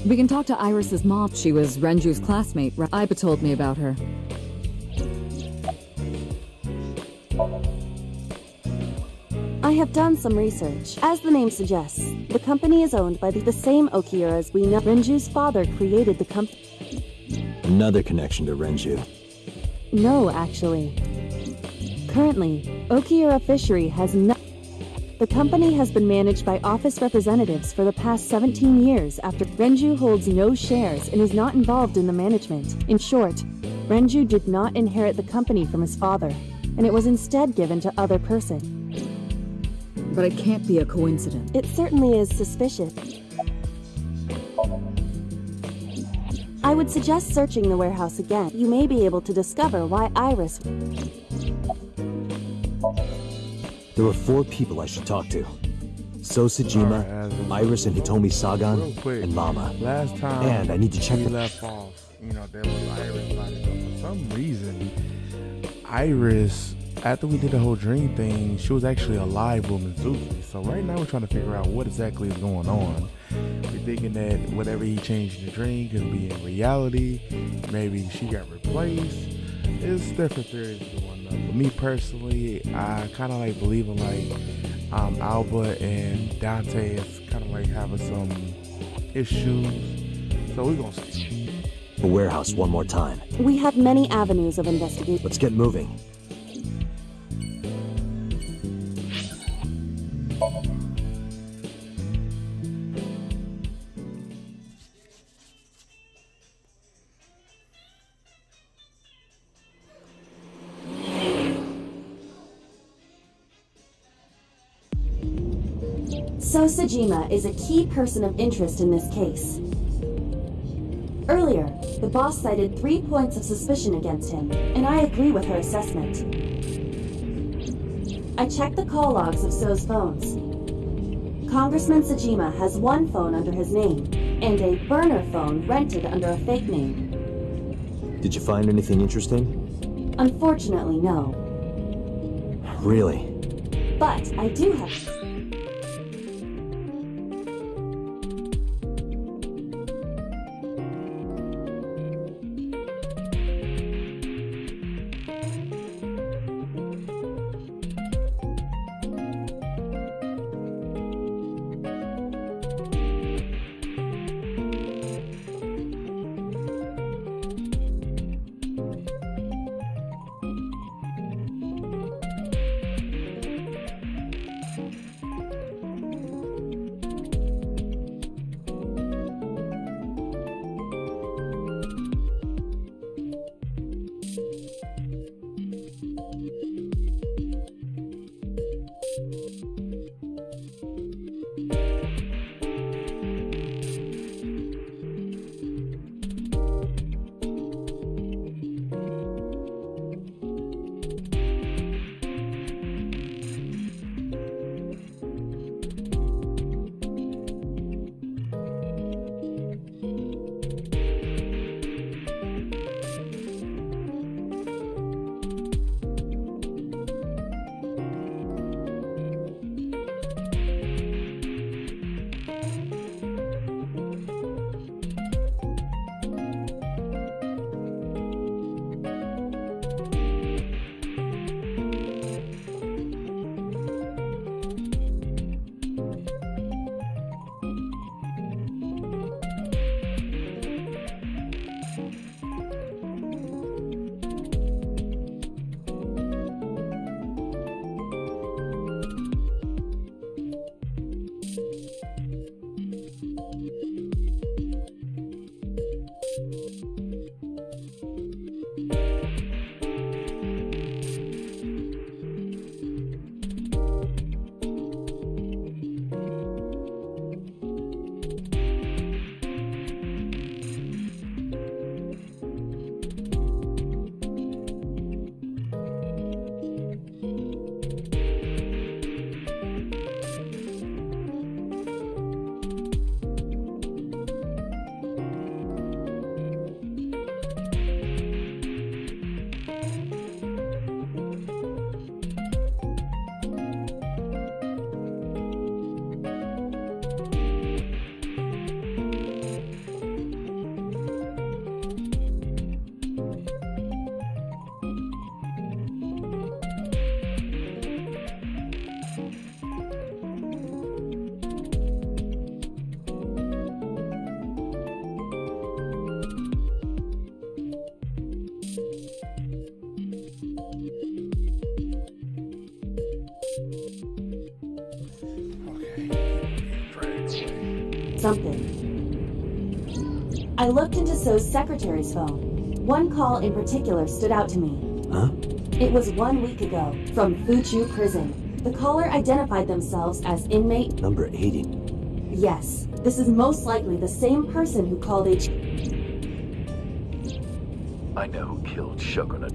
We can talk to Iris's mom. She was Renju's classmate. Iba told me about her. I have done some research. As the name suggests, the company is owned by the same Okiura as we know. Renju's father created the company. Another connection to Renju. No, actually. Currently, Okiura Fishery has no... The company has been managed by office representatives for the past 17 years after Renju holds no shares and is not involved in the management. In short, Renju did not inherit the company from his father, and it was instead given to other person. But it can't be a coincidence. It certainly is suspicious. I would suggest searching the warehouse again. You may be able to discover why Iris... There were 4 people I should talk to. Sosajima, Iris and Hitomi Sagan, and Mama. Last time and I need to check we left off, there was Iris body, but for some reason, Iris, after we did the whole dream thing, she was actually alive with Mizuki. So right now we're trying to figure out what exactly is going on. We're thinking that whatever he changed in the dream could be in reality. Maybe she got replaced. It's different theories going on. But me personally, I kind of like believing like Alba and Dante is kind of like having some issues. So we're gonna see. The warehouse one more time. We have many avenues of investigation. Let's get moving. Sosajima is a key person of interest in this case. Earlier, the boss cited 3 points of suspicion against him, and I agree with her assessment. I checked the call logs of So's phones. Congressman Sajima has 1 phone under his name, and a burner phone rented under a fake name. Did you find anything interesting? Unfortunately, no. Really? But I do have... something. I looked into So's secretary's phone. One call in particular stood out to me. Huh? It was 1 week ago, from Fuchu Prison. The caller identified themselves as inmate Number 80. Yes, this is most likely the same person who called HQ. I know who killed Shogunate.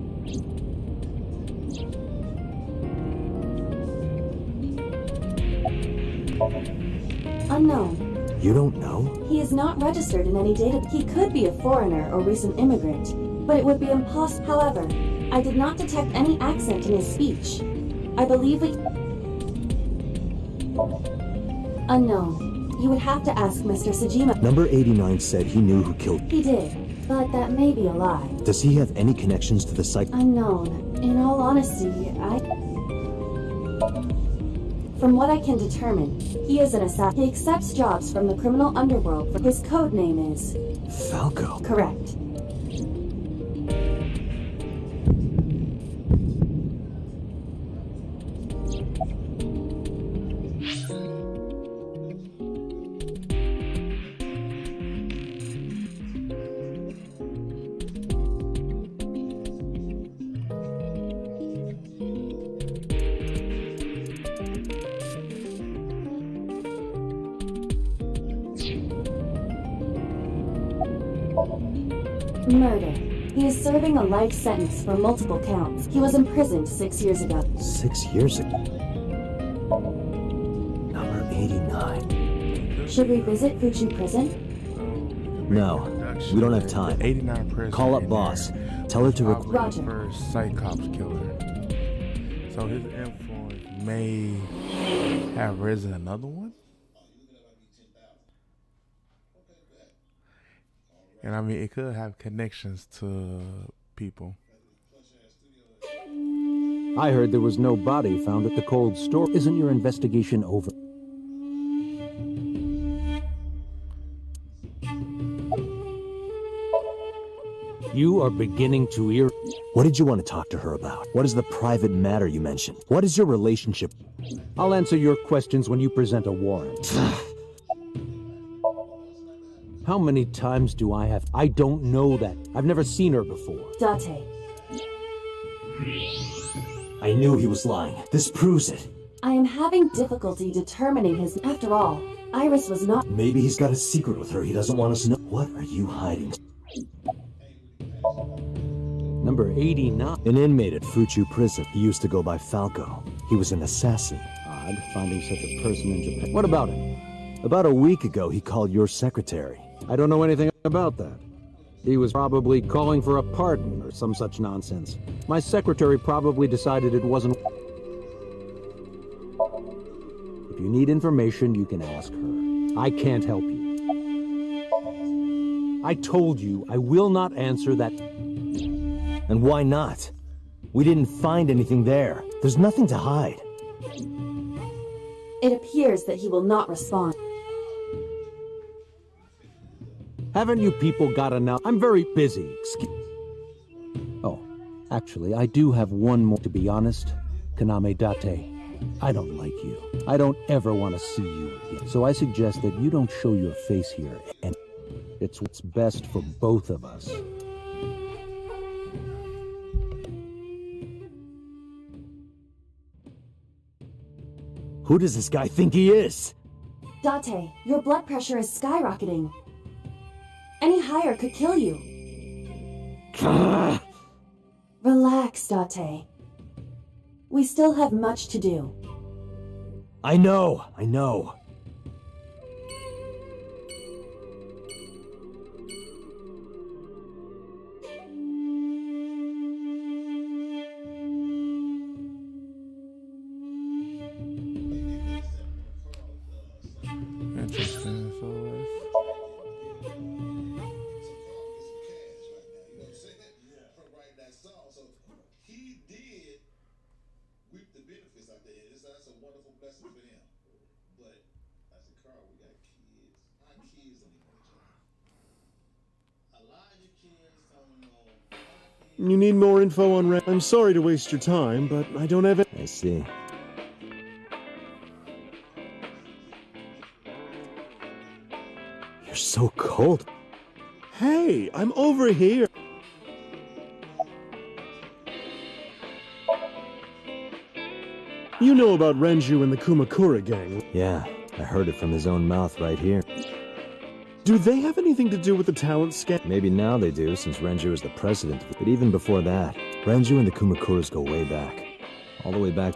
Unknown. You don't know? He is not registered in any data. He could be a foreigner or recent immigrant, but it would be impossible. However, I did not detect any accent in his speech. I believe we... Unknown. You would have to ask Mr. Sajima. Number 89 said he knew who killed. He did, but that may be a lie. Does he have any connections to the psych? Unknown. In all honesty, From what I can determine, he is an assassin. He accepts jobs from the criminal underworld. His code name is... Falco. Correct. Murder. He is serving a life sentence for multiple counts. He was imprisoned 6 years ago. 6 years ago. Number 89. Should we visit Fuchu Prison? No, we don't have time. 89 prison. Call up boss. Tell her to Roger. First Cyclops killer. So his influence may have risen another one. And I mean, it could have connections to people. I heard there was no body found at the cold store. Isn't your investigation over? You are beginning to hear. What did you want to talk to her about? What is the private matter you mentioned? What is your relationship? I'll answer your questions when you present a warrant. How many times do I have? I don't know that. I've never seen her before. Date. I knew he was lying. This proves it. I am having difficulty determining his... After all, Iris was not... Maybe he's got a secret with her he doesn't want us to know. What are you hiding? Number 89. An inmate at Fuchu Prison. He used to go by Falco. He was an assassin. Odd, finding such a person in Japan. What about him? About a week ago, he called your secretary. I don't know anything about that. He was probably calling for a pardon or some such nonsense. My secretary probably decided it wasn't... If you need information, you can ask her. I can't help you. I told you I will not answer that... And why not? We didn't find anything there. There's nothing to hide. It appears that he will not respond. Haven't you people got enough? I'm very busy. Oh, actually, I do have one more. To be honest, Kaname Date, I don't like you. I don't ever want to see you again. So I suggest that you don't show your face here, and it's what's best for both of us. Who does this guy think he is? Date, your blood pressure is skyrocketing. Any higher could kill you. Relax, Date. We still have much to do. I know. Interesting. You need more info on I'm sorry to waste your time, but I don't have it. I see. You're so cold. Hey, I'm over here. You know about Renju and the Kumakura gang. Yeah, I heard it from his own mouth right here. Do they have anything to do with the talent scam? Maybe now they do, since Renju is the president. But even before that, Renju and the Kumakuras go way back. All the way back.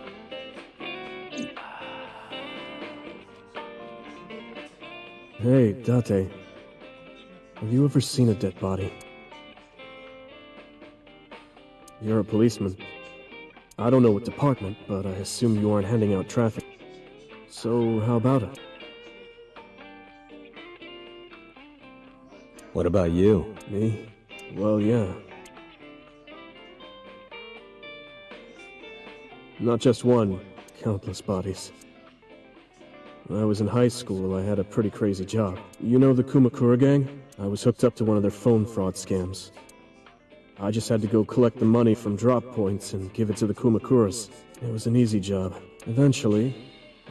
Hey, Date. Have you ever seen a dead body? You're a policeman. I don't know what department, but I assume you aren't handing out traffic. So, how about it? What about you? Me? Well, yeah. Not just one, countless bodies. When I was in high school, I had a pretty crazy job. You know the Kumakura gang? I was hooked up to one of their phone fraud scams. I just had to go collect the money from drop points and give it to the Kumakuras. It was an easy job. Eventually,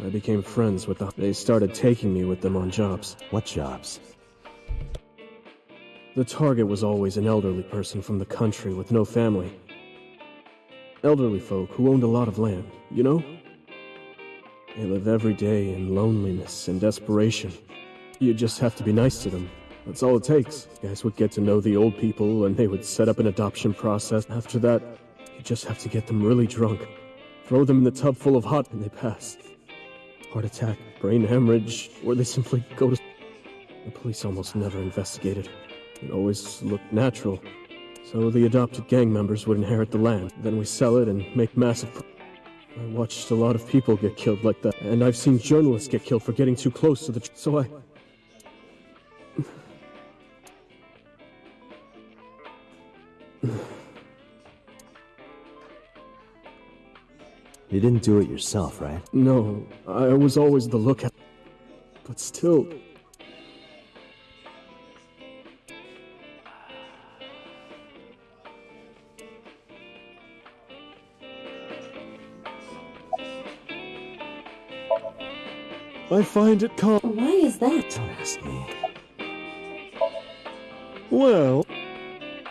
I became friends with them. They started taking me with them on jobs. What jobs? The target was always an elderly person from the country with no family. Elderly folk who owned a lot of land, you know? They live every day in loneliness and desperation. You just have to be nice to them. That's all it takes. Guys would get to know the old people and they would set up an adoption process. After that, you just have to get them really drunk. Throw them in the tub full of hot and they pass. Heart attack, brain hemorrhage, or they simply go to... The police almost never investigated. It always looked natural. So the adopted gang members would inherit the land. Then we sell it and make massive... I watched a lot of people get killed like that. And I've seen journalists get killed for getting too close to the... So I... You didn't do it yourself, right? No, I was always the lookout. But still... I find it calm. Why is that? Don't ask me. Well,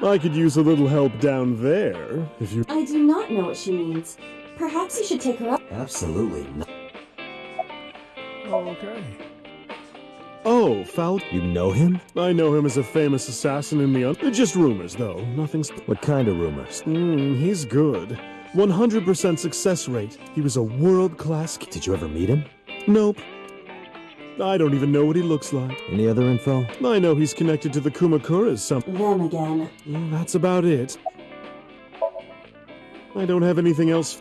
I could use a little help down there, if you... I do not know what she means. Perhaps you should take her up. Absolutely not. Okay. Oh, Foul. You know him? I know him as a famous assassin in the just rumors, though. Nothing's... What kind of rumors? He's good. 100% success rate. He was a world-class... Did you ever meet him? Nope. I don't even know what he looks like. Any other info? I know he's connected to the Kumakuras Them again. Well, that's about it. I don't have anything else.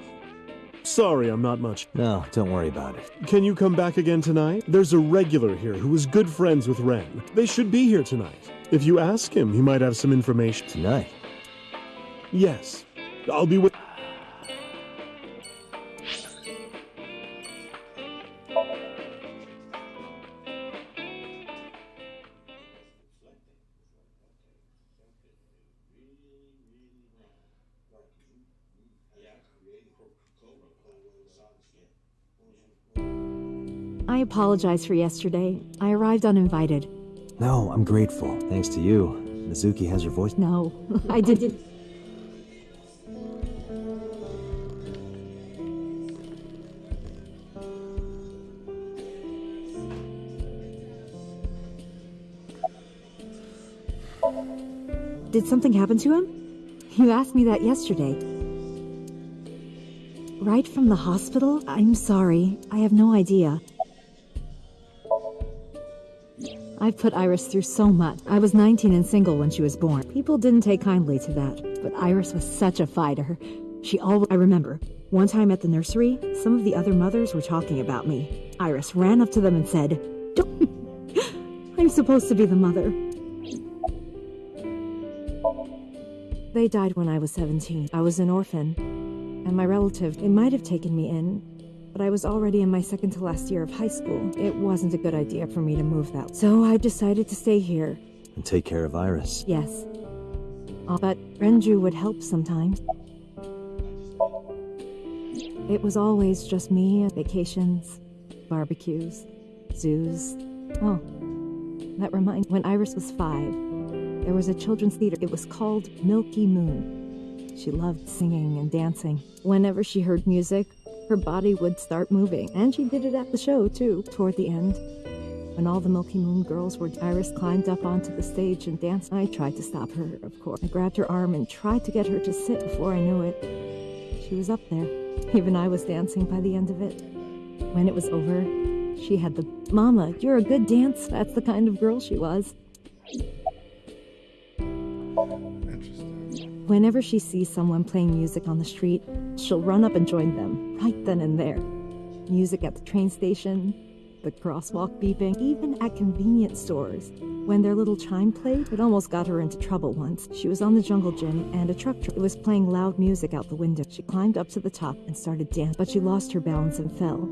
Sorry, I'm not much. No, don't worry about it. Can you come back again tonight? There's a regular here who was good friends with Ren. They should be here tonight. If you ask him, he might have some information. Tonight? Yes. I'll be with... I apologize for yesterday. I arrived uninvited. No, I'm grateful. Thanks to you. Mizuki has your voice. No, I didn't. Did something happen to him? You asked me that yesterday. Right from the hospital? I'm sorry. I have no idea. I've put Iris through so much. I was 19 and single when she was born. People didn't take kindly to that, but Iris was such a fighter. She always... I remember, one time at the nursery, some of the other mothers were talking about me. Iris ran up to them and said, "Don't... I'm supposed to be the mother." They died when I was 17. I was an orphan, and my relative, it might have taken me in, but I was already in my second to last year of high school. It wasn't a good idea for me to move that. So I decided to stay here. And take care of Iris. Yes. But Renju would help sometimes. It was always just me, vacations, barbecues, zoos. Oh, That reminds when Iris was 5, there was a children's theater. It was called Milky Moon. She loved singing and dancing. Whenever she heard music, her body would start moving. And she did it at the show, too, toward the end. When all the Milky Moon girls were, Iris climbed up onto the stage and danced. I tried to stop her, of course. I grabbed her arm and tried to get her to sit before I knew it. She was up there. Even I was dancing by the end of it. When it was over, she had the, "Mama, you're a good dancer." That's the kind of girl she was. Whenever she sees someone playing music on the street, she'll run up and join them, right then and there. Music at the train station, the crosswalk beeping, even at convenience stores. When their little chime played, it almost got her into trouble once. She was on the jungle gym, and a truck was playing loud music out the window. She climbed up to the top and started dancing, but she lost her balance and fell.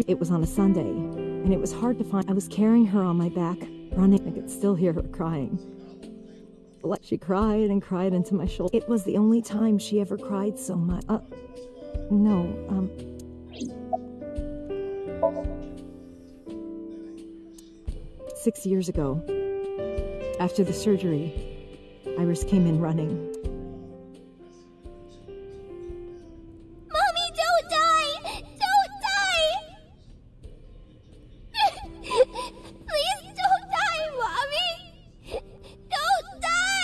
It was on a Sunday, and it was hard to find. I was carrying her on my back, running. I could still hear her crying. She cried and cried into my shoulder. It was the only time she ever cried so much. No. 6 years ago, after the surgery, Iris came in running. Mommy, don't die! Don't die! Please don't die, Mommy! Don't die!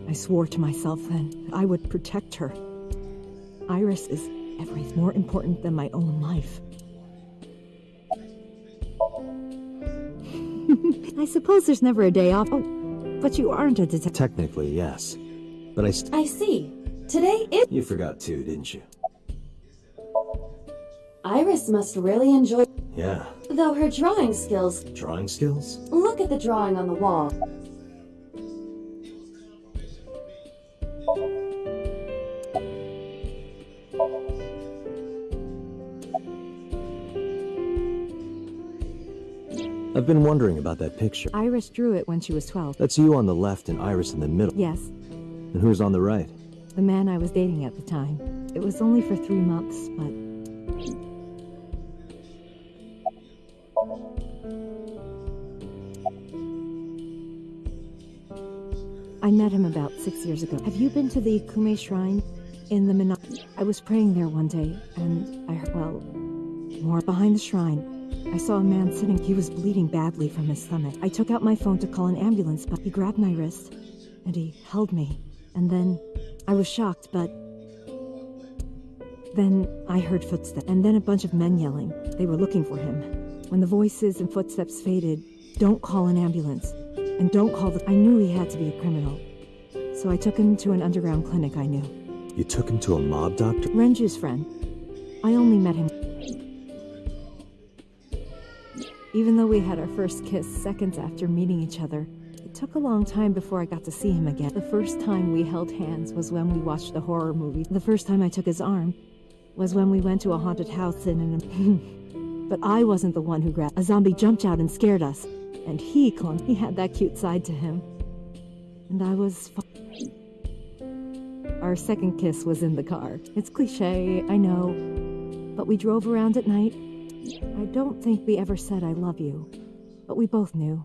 I swore to myself then I would protect her. Iris is everything more important than my own life. I suppose there's never a day off. Oh, but you aren't a detective. Technically, yes. But I see. Today is... You forgot too, didn't you? Iris must really enjoy... Yeah. Though her drawing skills... Drawing skills? Look at the drawing on the wall. I've been wondering about that picture. Iris drew it when she was 12. That's you on the left and Iris in the middle. Yes. And who's on the right? The man I was dating at the time. It was only for 3 months, but... I met him about 6 years ago. Have you been to the Kume Shrine in the I was praying there one day, and I heard, well, more behind the shrine. I saw a man sitting. He was bleeding badly from his stomach. I took out my phone to call an ambulance, but he grabbed my wrist, and he held me. And then, I was shocked, but... Then I heard footsteps, and then a bunch of men yelling. They were looking for him. When the voices and footsteps faded, don't call an ambulance. And don't call the... I knew he had to be a criminal. So I took him to an underground clinic I knew. You took him to a mob doctor? Renju's friend. I only met him. Even though we had our first kiss seconds after meeting each other, it took a long time before I got to see him again. The first time we held hands was when we watched a horror movie. The first time I took his arm was when we went to a haunted house in an... But I wasn't the one who grabbed... A zombie jumped out and scared us. And he clung. He had that cute side to him. And I was... Our second kiss was in the car. It's cliché, I know. But we drove around at night. I don't think we ever said I love you. But we both knew.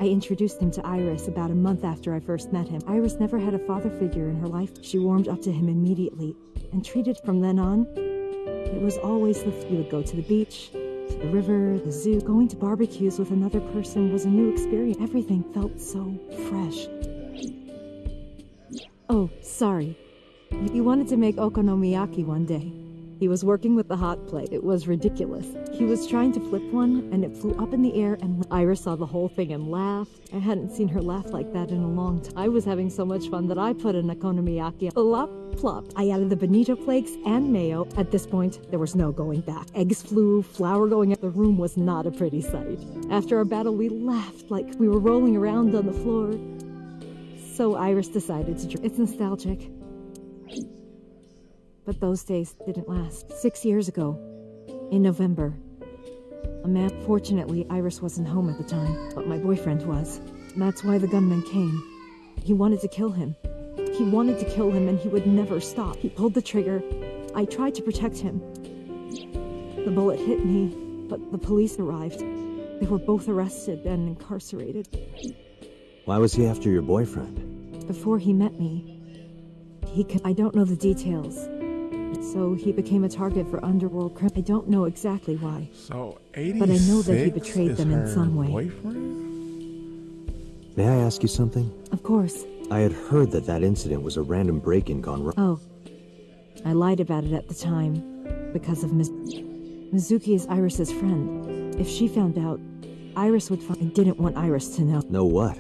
I introduced him to Iris about a month after I first met him. Iris never had a father figure in her life. She warmed up to him immediately. And treated from then on, it was always we would go to the beach, to the river, the zoo. Going to barbecues with another person was a new experience. Everything felt so fresh. Oh, sorry. He wanted to make okonomiyaki one day. He was working with the hot plate. It was ridiculous. He was trying to flip one, and it flew up in the air, and Iris saw the whole thing and laughed. I hadn't seen her laugh like that in a long time. I was having so much fun that I put an okonomiyaki. Plop, plop. I added the bonito flakes and mayo. At this point, there was no going back. Eggs flew, flour going up. The room was not a pretty sight. After our battle, we laughed like we were rolling around on the floor. So Iris decided to drink. It's nostalgic. But those days didn't last. 6 years ago, in November, a man... Fortunately, Iris wasn't home at the time, but my boyfriend was. That's why the gunman came. He wanted to kill him. He He wanted to kill him and he would never stop. He pulled the trigger. I tried to protect him. The bullet hit me, but the police arrived. They were both arrested and incarcerated. Why was he after your boyfriend? Before he met me, I don't know the details. So he became a target for underworld crime. I don't know exactly why. So 86 but I know that he betrayed them in some way. Boyfriend? May I ask you something? Of course. I had heard that incident was a random break-in gone wrong. Oh. I lied about it at the time because of Mizuki is Iris's friend. If she found out, Iris would find. I didn't want Iris to know. Know what?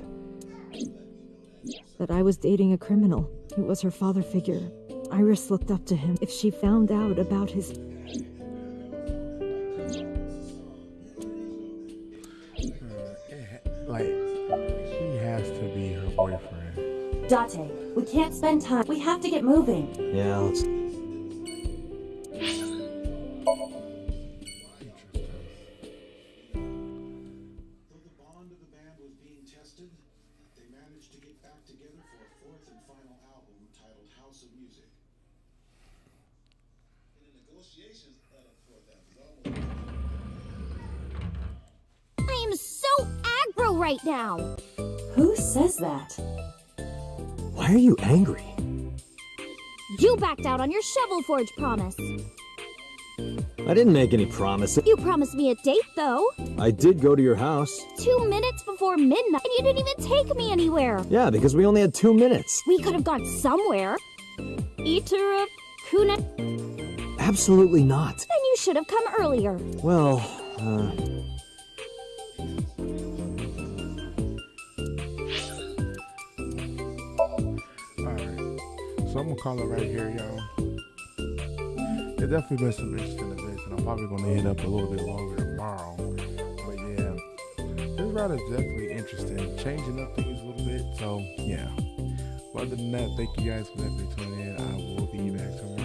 That I was dating a criminal. He was her father figure. Iris looked up to him. If she found out about his... Like, he has to be her boyfriend. Date, we can't spend time. We have to get moving. Yeah, let's... I am so aggro right now. Who says that? Why are you angry? You backed out on your Shovel Forge promise. I didn't make any promises. You promised me a date, though. I did go to your house. 2 minutes before midnight, and you didn't even take me anywhere. Yeah, because we only had 2 minutes. We could have gone somewhere. Eater of Kuna. Absolutely not. Then you should have come earlier. Well, So I'm gonna call it right here, y'all. There's definitely been some interesting events, and I'm probably gonna hit up a little bit longer tomorrow. But yeah, this route is definitely interesting, changing up things a little bit. So yeah. But other than that, thank you guys for definitely tuning in. I will be back tomorrow.